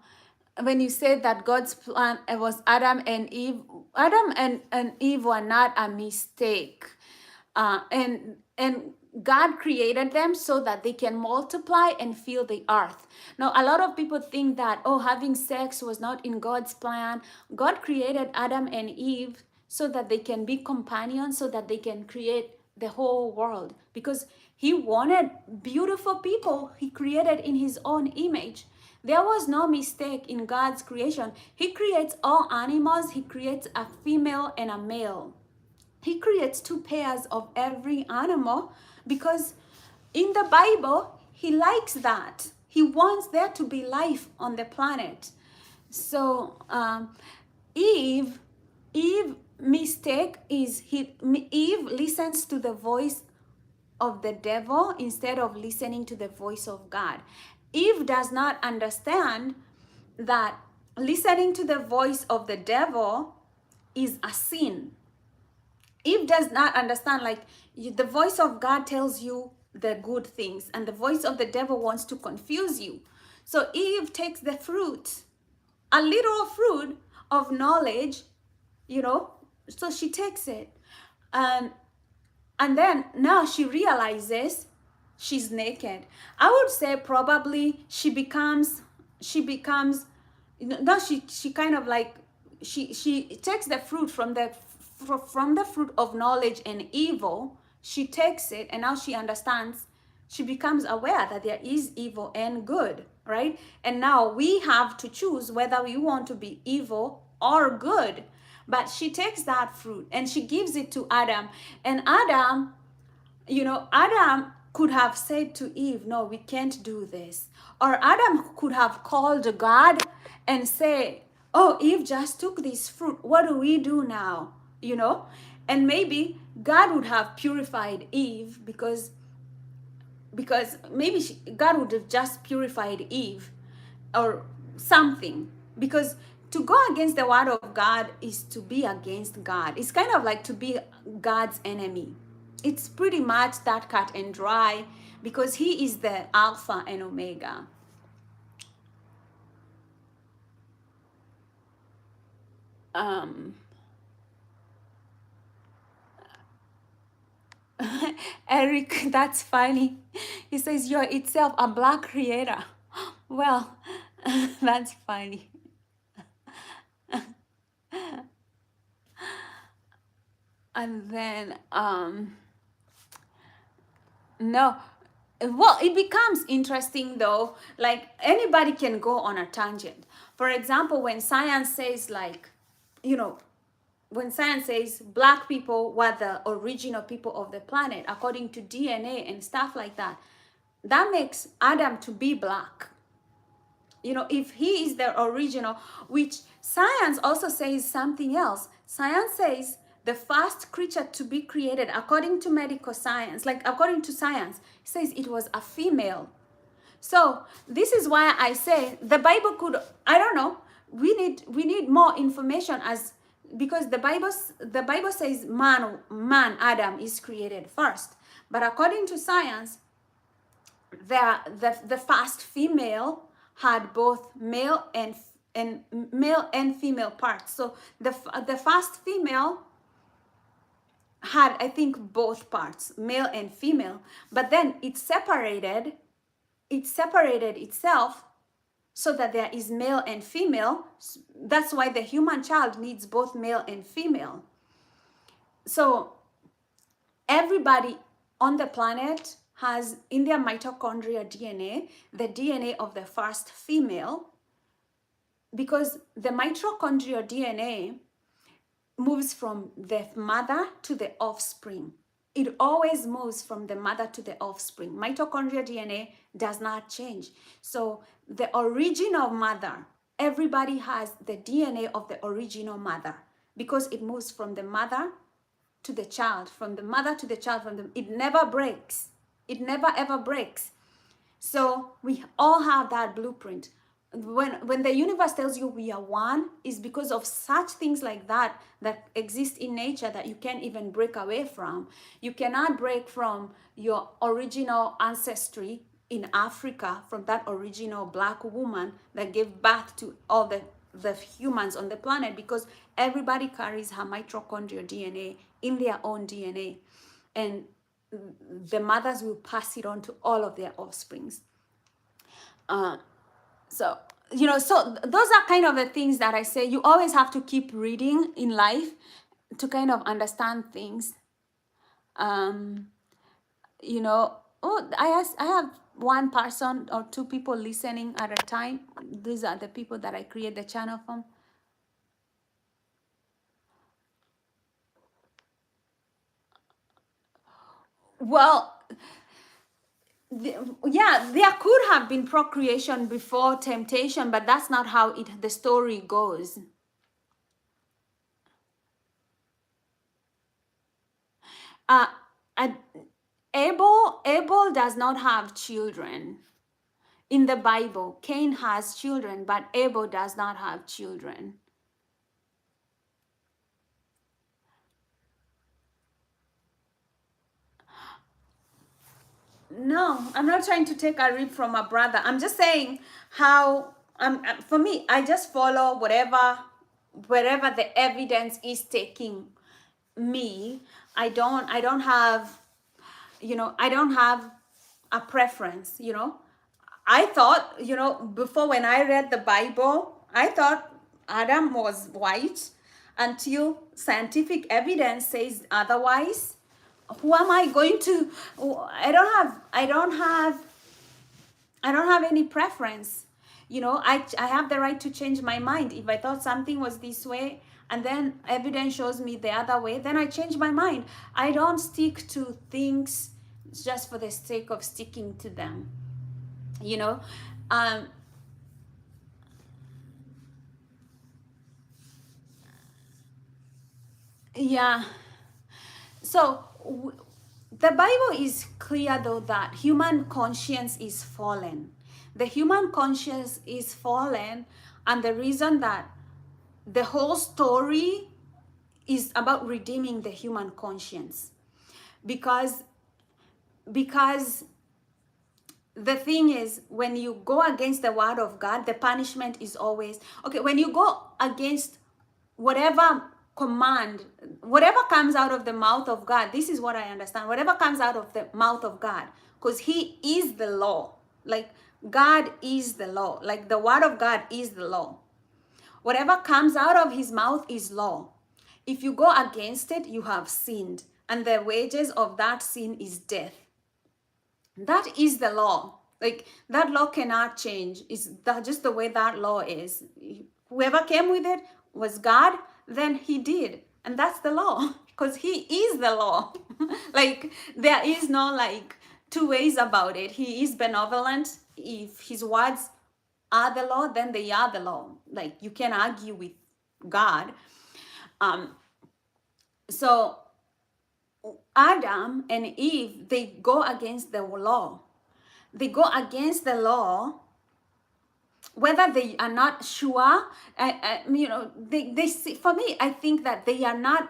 When you said that God's plan was Adam and Eve, Adam and Eve were not a mistake. And God created them so that they can multiply and fill the earth. Now, a lot of people think that, oh, having sex was not in God's plan. God created Adam and Eve so that they can be companions, so that they can create the whole world. Because he wanted beautiful people he created in his own image. There was no mistake in God's creation. He creates all animals, he creates a female and a male. He creates two pairs of every animal because in the Bible, he likes that. He wants there to be life on the planet. So Eve mistake is Eve listens to the voice of the devil instead of listening to the voice of God. Eve does not understand that listening to the voice of the devil is a sin. Eve does not understand, like, the voice of God tells you the good things, and the voice of the devil wants to confuse you. So Eve takes the fruit, a little fruit of knowledge, so she takes it. And then now she realizes she's naked. I would say probably she becomes, no, she kind of like, she takes the fruit from the fruit of knowledge and evil. She takes it, and now she understands. She becomes aware that there is evil and good, right? And now we have to choose whether we want to be evil or good. But she takes that fruit and she gives it to Adam. And Adam, Adam could have said to Eve, no, we can't do this. Or Adam could have called God and say, oh, Eve just took this fruit. What do we do now? And maybe God would have purified Eve because maybe God would have just purified Eve or something. Because to go against the word of God is to be against God. It's kind of like to be God's enemy. It's pretty much that cut and dry, because he is the Alpha and Omega. Eric, that's funny. He says you're itself a black creator. Well, that's funny. And then no, well, it becomes interesting though. Like, anybody can go on a tangent. For example, when science says, like, when science says black people were the original people of the planet according to DNA and stuff like that, that makes Adam to be black. If he is the original, which science also says something else. Science says the first creature to be created, according to medical science, like according to science, says it was a female. So this is why I say the Bible could, I don't know, we need more information, because the Bible says man Adam is created first, but according to science, the first female had both male and female parts. So the first female had, I think, both parts, male and female, but then it separated itself so that there is male and female. That's why the human child needs both male and female. So everybody on the planet has in their mitochondria DNA the DNA of the first female, because the mitochondrial DNA moves from the mother to the offspring. It always moves from the mother to the offspring. Mitochondrial DNA does not change. So the original mother, everybody has the DNA of the original mother, because it moves from the mother to the child, from the mother to the child, it never breaks. It never ever breaks. So we all have that blueprint. When the universe tells you we are one, is because of such things like that exist in nature that you can't even break away from. You cannot break from your original ancestry in Africa, from that original black woman that gave birth to all the humans on the planet, because everybody carries her mitochondrial DNA in their own DNA, and the mothers will pass it on to all of their offsprings. So those are kind of the things that I say you always have to keep reading in life, kind of understand things. um you know, oh, I have one person or two people listening at a time. These are the people that I create the channel from. Well, yeah, there could have been procreation before temptation, but that's not how the story goes. uh, uh Abel does not have children in the Bible. Cain has children, but Abel does not have children. No, I'm not trying to take a rib from a brother. I'm just saying how, for me, I just follow wherever the evidence is taking me. I don't have, I don't have a preference, I thought, before, when I read the Bible, I thought Adam was white until scientific evidence says otherwise. Who am I going to? I don't have any preference. I have the right to change my mind. If I thought something was this way and then evidence shows me the other way, then I change my mind. I don't stick to things just for the sake of sticking to them. You know, um, yeah. So the Bible is clear, though, that human conscience is fallen. The human conscience is fallen, and the reason that the whole story is about redeeming the human conscience, because because the thing is, when you go against the word of God, the punishment is always okay. When you go against whatever command, whatever comes out of the mouth of God, this is what I understand. Whatever comes out of the mouth of God, because He is the law. Like, God is the law. Like, the word of God is the law. Whatever comes out of His mouth is law. If you go against it, you have sinned, and the wages of that sin is death. That is the law. Like, that law cannot change. It's that just the way that law is. Whoever came with it was God, then He did. And that's the law, because He is the law. Like, there is no like two ways about it. He is benevolent. If His words are the law, then they are the law. Like, you can argue with God. So Adam and Eve, they go against the law. They go against the law, whether they are not sure. They see, for me, I think that they are not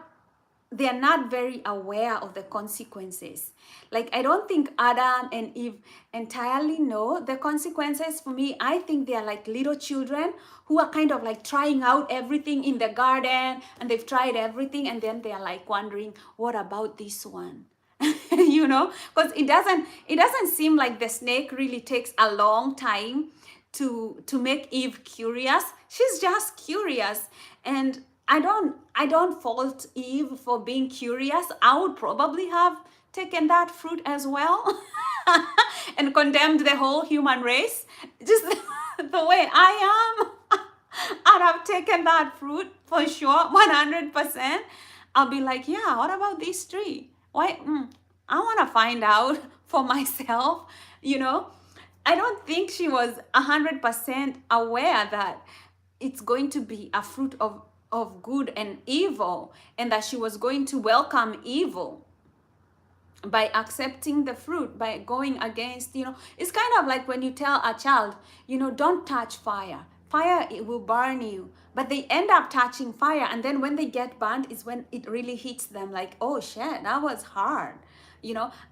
very aware of the consequences. Like, I don't think Adam and Eve entirely know the consequences. For me, I think they are like little children who are kind of like trying out everything in the garden, and they've tried everything, and then they are like wondering, what about this one? Because it doesn't seem like the snake really takes a long time to make Eve curious. She's just curious. And I don't fault Eve for being curious. I would probably have taken that fruit as well and condemned the whole human race, just the way I am. I'd have taken that fruit for sure, 100%. I'll be like, yeah, what about this tree? Why? I want to find out for myself, you know? I don't think she was 100% aware that it's going to be a fruit of good and evil, and that she was going to welcome evil by accepting the fruit, by going against, it's kind of like when you tell a child, don't touch fire. Fire, it will burn you. But they end up touching fire, and then when they get burned is when it really hits them, like, oh shit, that was hard.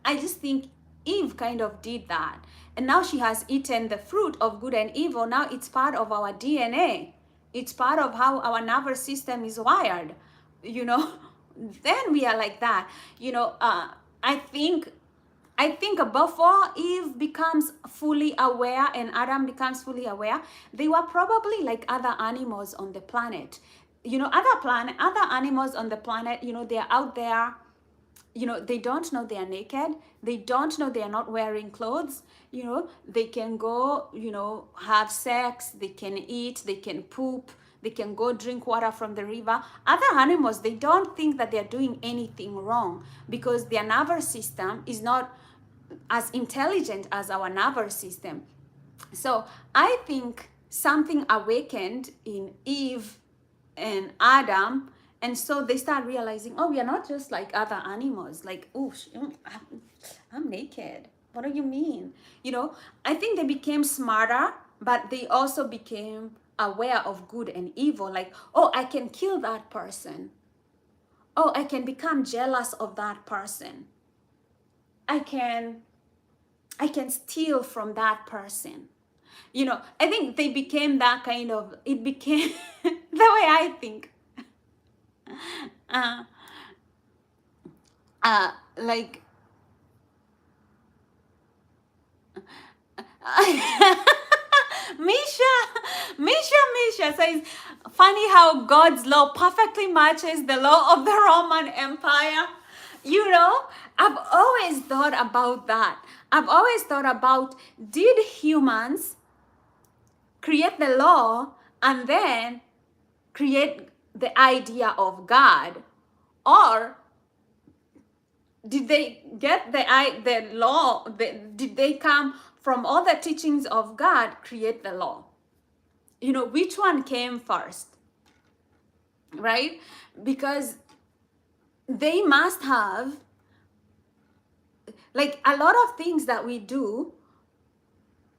I just think Eve kind of did that. And now she has eaten the fruit of good and evil. Now it's part of our DNA. It's part of how our nervous system is wired. Then we are like that. I think before Eve becomes fully aware and Adam becomes fully aware, they were probably like other animals on the planet. other animals on the planet, they're out there, they don't know they are naked. They don't know they are not wearing clothes. They can go, have sex, they can eat, they can poop, they can go drink water from the river. Other animals, they don't think that they're doing anything wrong because their nervous system is not as intelligent as our nervous system. So I think something awakened in Eve and Adam, and so they start realizing, oh, we are not just like other animals. Like, oh, I'm naked. What do you mean? I think they became smarter, but they also became aware of good and evil. Like, oh, I can kill that person. Oh, I can become jealous of that person. I can steal from that person. I think they became that kind of, it became the way I think. Uh, like, Misha says, funny how God's law perfectly matches the law of the Roman Empire. I've always thought about that. I've always thought about, did humans create the law and then create the idea of God? Or did they get the law? Did they come from all the teachings of God, create the law? Which one came first, right? Because they must have, like, a lot of things that we do,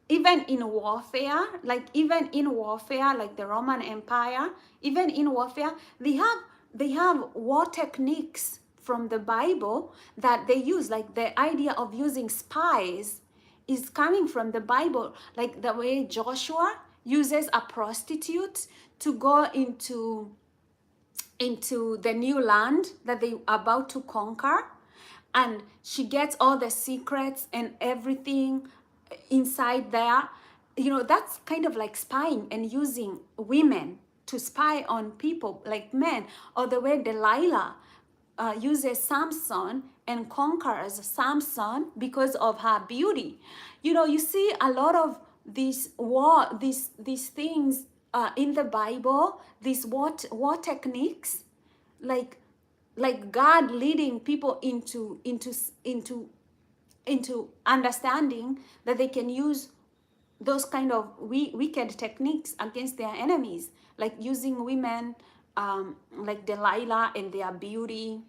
even in warfare, like the Roman Empire, even in warfare, they have war techniques from the Bible that they use. Like, the idea of using spies is coming from the Bible. Like the way Joshua uses a prostitute to go into the new land that they are about to conquer, and she gets all the secrets and everything inside there. That's kind of like spying and using women to spy on people, like men. Or the way Delilah uses Samson and conquers Samson because of her beauty. You see a lot of these things in the Bible, these war techniques, like God leading people into understanding that they can use those kind of wicked techniques against their enemies, like using women, like Delilah and their beauty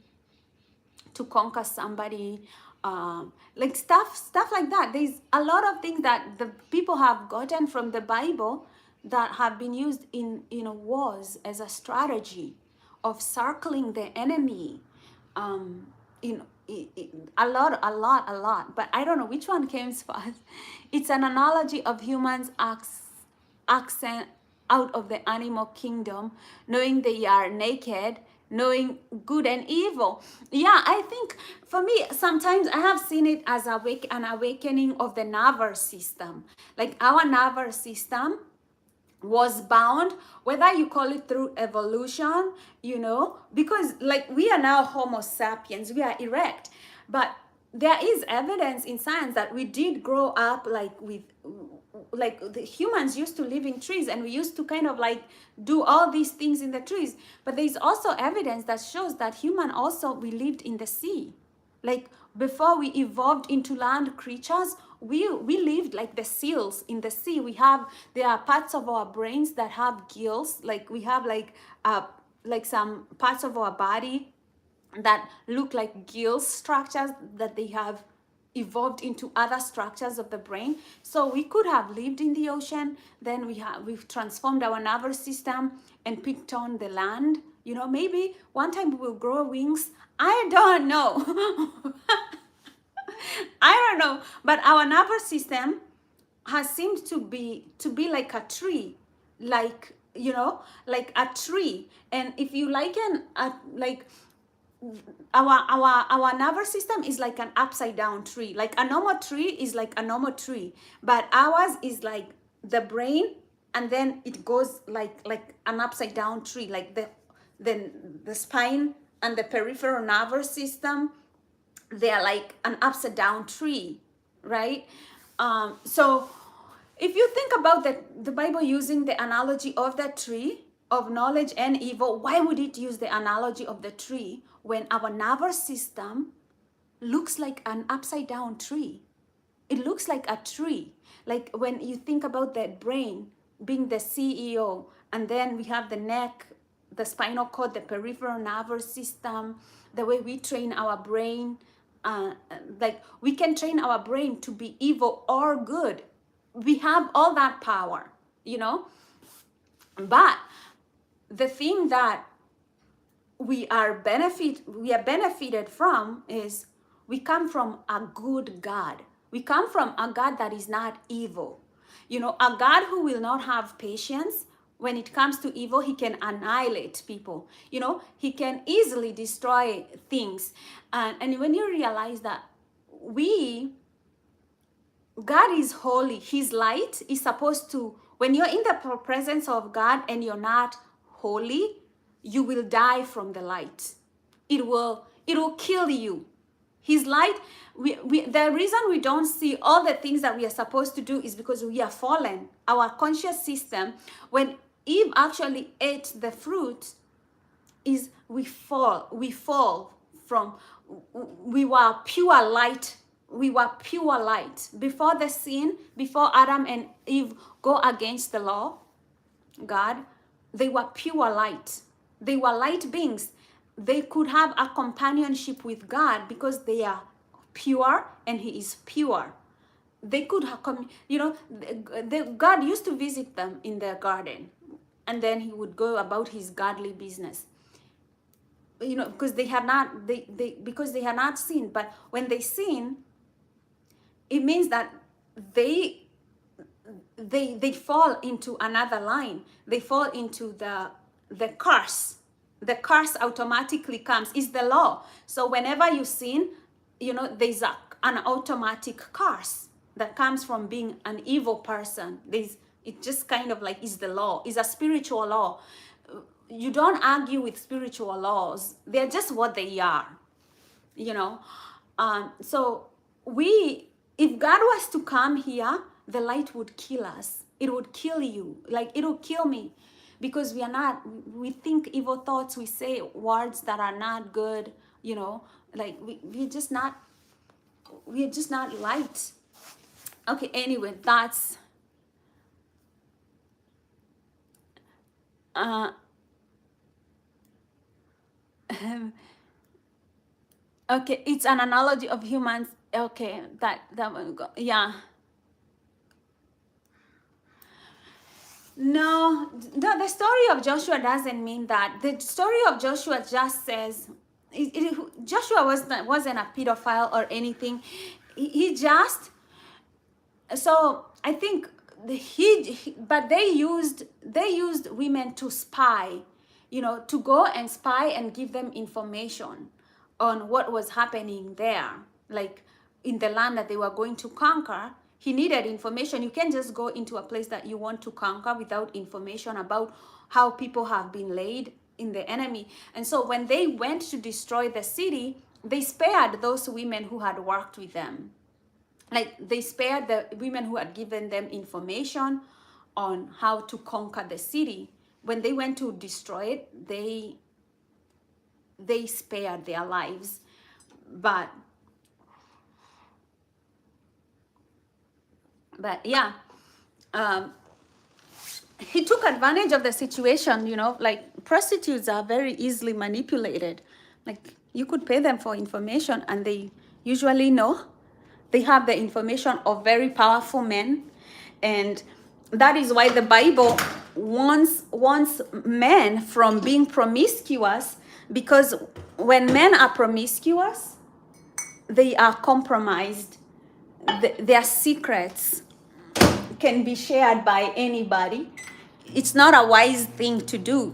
to conquer somebody, like stuff like that. There's a lot of things that the people have gotten from the Bible that have been used in wars as a strategy of circling the enemy. In a lot, but I don't know which one came first. It's an analogy of humans accent out of the animal kingdom, knowing they are naked, knowing good and evil. Yeah, I think for me, sometimes I have seen it as an awakening of the nervous system. Like, our nervous system was bound, whether you call it through evolution, because, like, we are now Homo sapiens, we are erect, but there is evidence in science that we did grow up like the humans used to live in trees, and we used to kind of like do all these things in the trees. But there's also evidence that shows that we lived in the sea. Like, before we evolved into land creatures, we lived like the seals in the sea. There are parts of our brains that have gills. Like, we have like some parts of our body that look like gill structures that they have evolved into other structures of the brain. So we could have lived in the ocean, then we've transformed our nervous system and picked on the land. Maybe one time we will grow wings. I don't know. I don't know, but our nervous system has seemed to be like a tree, like a tree. And if you liken like our nervous system is like an upside down tree. Like, a normal tree is like a normal tree, but ours is like the brain, and then it goes like an upside down tree. Like, the then the spine and the peripheral nervous system, they are like an upside down tree, right? So if you think about the Bible using the analogy of the tree of knowledge and evil, why would it use the analogy of the tree when our nervous system looks like an upside down tree? It looks like a tree. Like when you think about the brain being the CEO, and then we have the neck, the spinal cord, the peripheral nervous system, the way we train our brain, like we can train our brain to be evil or good. We have all that power, you know. But the thing that we are benefited from is we come from a good God. We come from a God that is not evil. You know, a God who will not have patience. When it comes to evil, he can annihilate people. You know, he can easily destroy things. And when you realize that God is holy, his light is supposed to, when you're in the presence of God and you're not holy, you will die from the light. It will kill you. His light, the reason we don't see all the things that we are supposed to do is because we are fallen. Our conscious system, when Eve actually ate the fruit, is we fall from, we were pure light. We were pure light. Before the sin, before Adam and Eve go against the law, God, they were pure light. They were light beings. They could have a companionship with God because they are pure and he is pure. They could have come, you know, God used to visit them in their garden, and then he would go about his godly business. You know, because they had not sinned. But when they sin, it means that they fall into another line. They fall into the curse. The curse automatically comes. It's the law. So whenever you sin, you know, there's an automatic curse that comes from being an evil person. It just kind of like is the law. It's a spiritual law. You don't argue with spiritual laws. They're just what they are, you know. So if God was to come here, the light would kill us. It would kill you. Like it would kill me, because we think evil thoughts, we say words that are not good, you know, like we're just not light. Okay, anyway, that's okay, it's an analogy of humans. Okay, that one go. Yeah. No, the story of Joshua doesn't mean that. The story of Joshua just says Joshua wasn't a pedophile or anything. He just, so I think but they used women to spy, you know, to go and spy and give them information on what was happening there, like in the land that they were going to conquer. He needed information. You can't just go into a place that you want to conquer without information about how people have been laid in the enemy. And so when they went to destroy the city, they spared those women who had worked with them. Like they spared the women who had given them information on how to conquer the city. When they went to destroy it, they spared their lives. But yeah, he took advantage of the situation, you know, like prostitutes are very easily manipulated. Like you could pay them for information and they usually know. They have the information of very powerful men. And that is why the Bible wants men from being promiscuous, because when men are promiscuous, they are compromised. Their secrets can be shared by anybody. It's not a wise thing to do,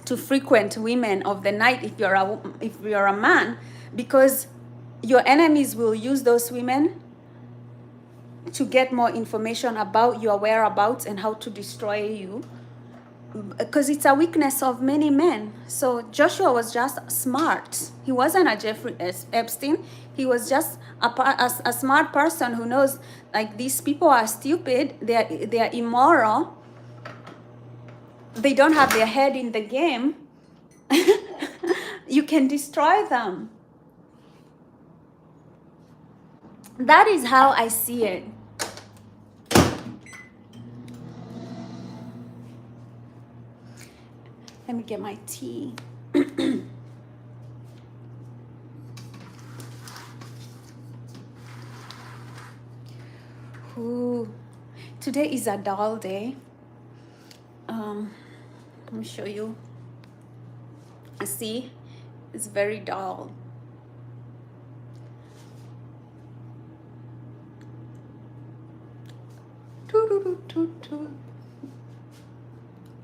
to frequent women of the night if you're a man, because your enemies will use those women to get more information about your whereabouts and how to destroy you. because it's a weakness of many men. So Joshua was just smart. He wasn't a Jeffrey Epstein. He was just a smart person who knows, like, these people are stupid. They are immoral. They don't have their head in the game. You can destroy them. That is how I see it. Let me get my tea. Ooh, today is a dull day. Let me show you. See, it's very dull.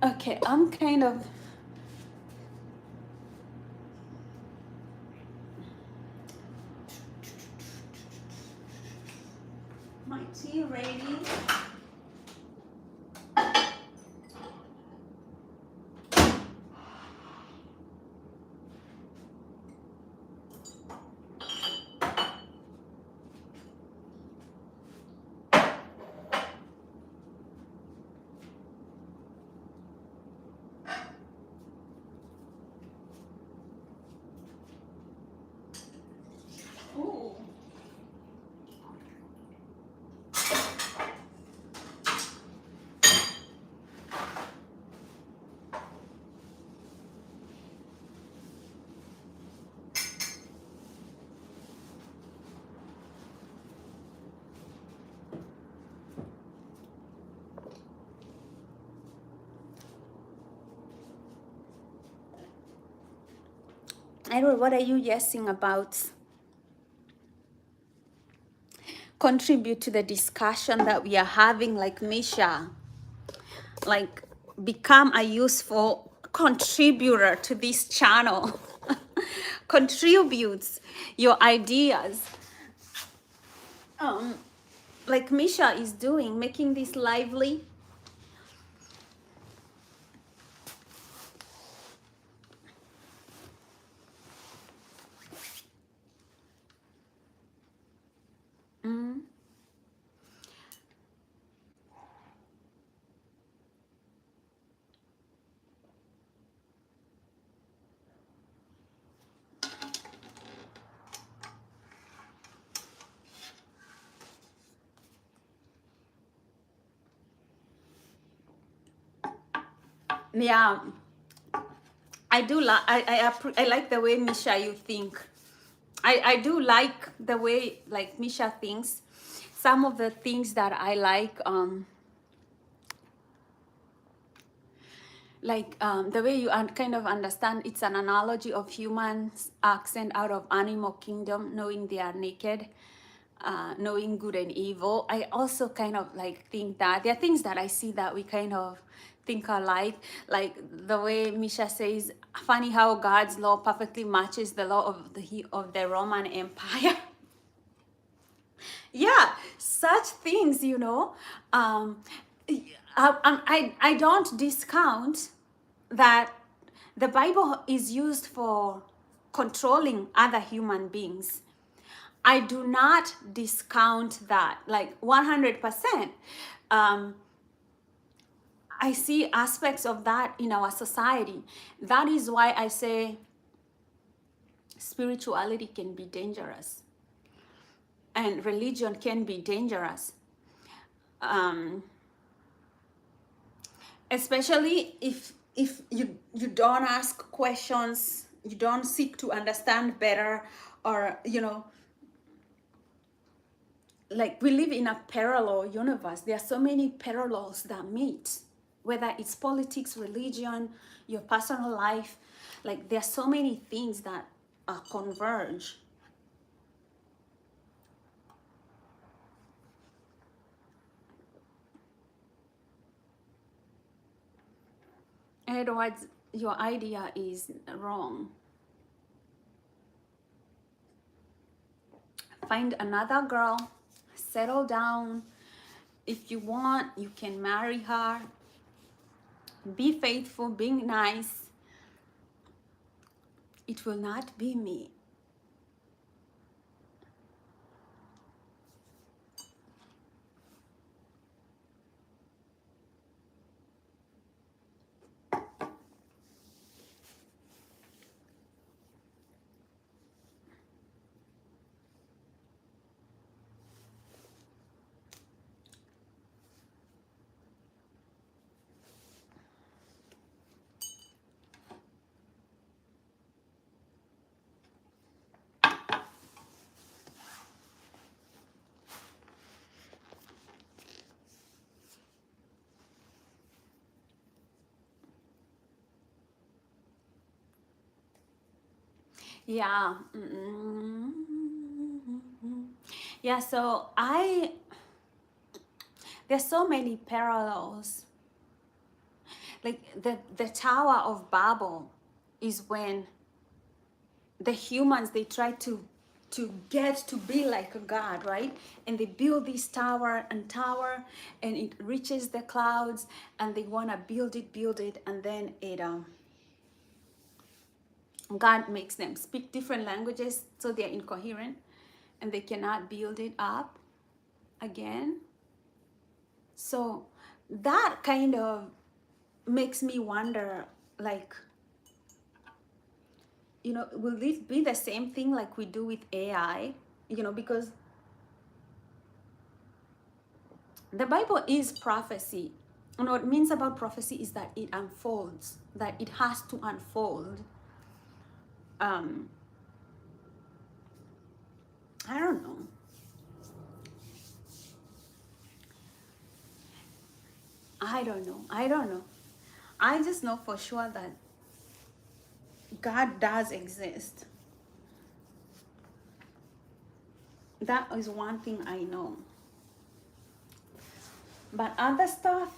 Okay, I'm kind of my tea ready. Ooh. Edward, what are you yesing about? Contribute to the discussion that we are having, like Misha. Like, become a useful contributor to this channel. Contributes your ideas. Like Misha is doing, making this lively. Yeah, I do like I like the way Misha you think. I do like the way like Misha thinks. Some of the things that I like the way you kind of understand, it's an analogy of humans accent out of animal kingdom, knowing they are naked, knowing good and evil. I also kind of like think that there are things that I see that we kind of think alike, like the way Misha says, funny how God's law perfectly matches the law of the Roman Empire. Yeah, such things, you know. I don't discount that the Bible is used for controlling other human beings. I do not discount that, like 100%. I see aspects of that in our society. That is why I say spirituality can be dangerous and religion can be dangerous. Especially if you don't ask questions, you don't seek to understand better, or you know, like we live in a parallel universe. There are so many parallels that meet, whether it's politics, religion, your personal life. Like there are so many things that converge. Edwards, your idea is wrong. Find another girl, settle down. If you want, you can marry her. be faithful, being nice, it will not be me. Yeah. Yeah, so there's so many parallels. Like the Tower of Babel is when the humans, they try to get to be like a god, right? And they build this tower and tower, and it reaches the clouds, and they want to build it, and then it God makes them speak different languages, so they're incoherent and they cannot build it up again. So that kind of makes me wonder, like, will this be the same thing like we do with AI? Because the Bible is prophecy. And what it means about prophecy is that it unfolds, that it has to unfold. Um, I don't know. I don't know. I don't know. I just know for sure that God does exist. That is one thing I know. But other stuff,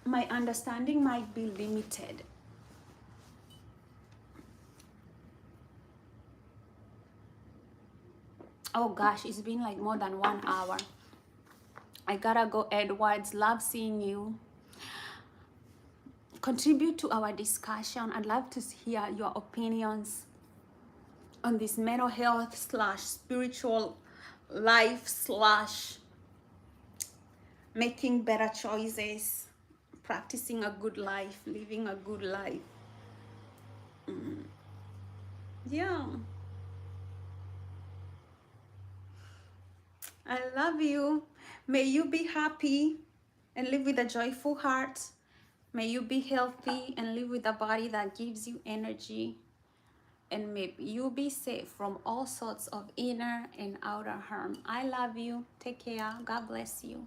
my understanding might be limited. Oh gosh, it's been like more than 1 hour. I gotta go, Edwards. Love seeing you. Contribute to our discussion. I'd love to hear your opinions on this mental health / spiritual life / making better choices, practicing a good life, living a good life. Yeah. I love you. May you be happy and live with a joyful heart. May you be healthy and live with a body that gives you energy. And may you be safe from all sorts of inner and outer harm. I love you. Take care. God bless you.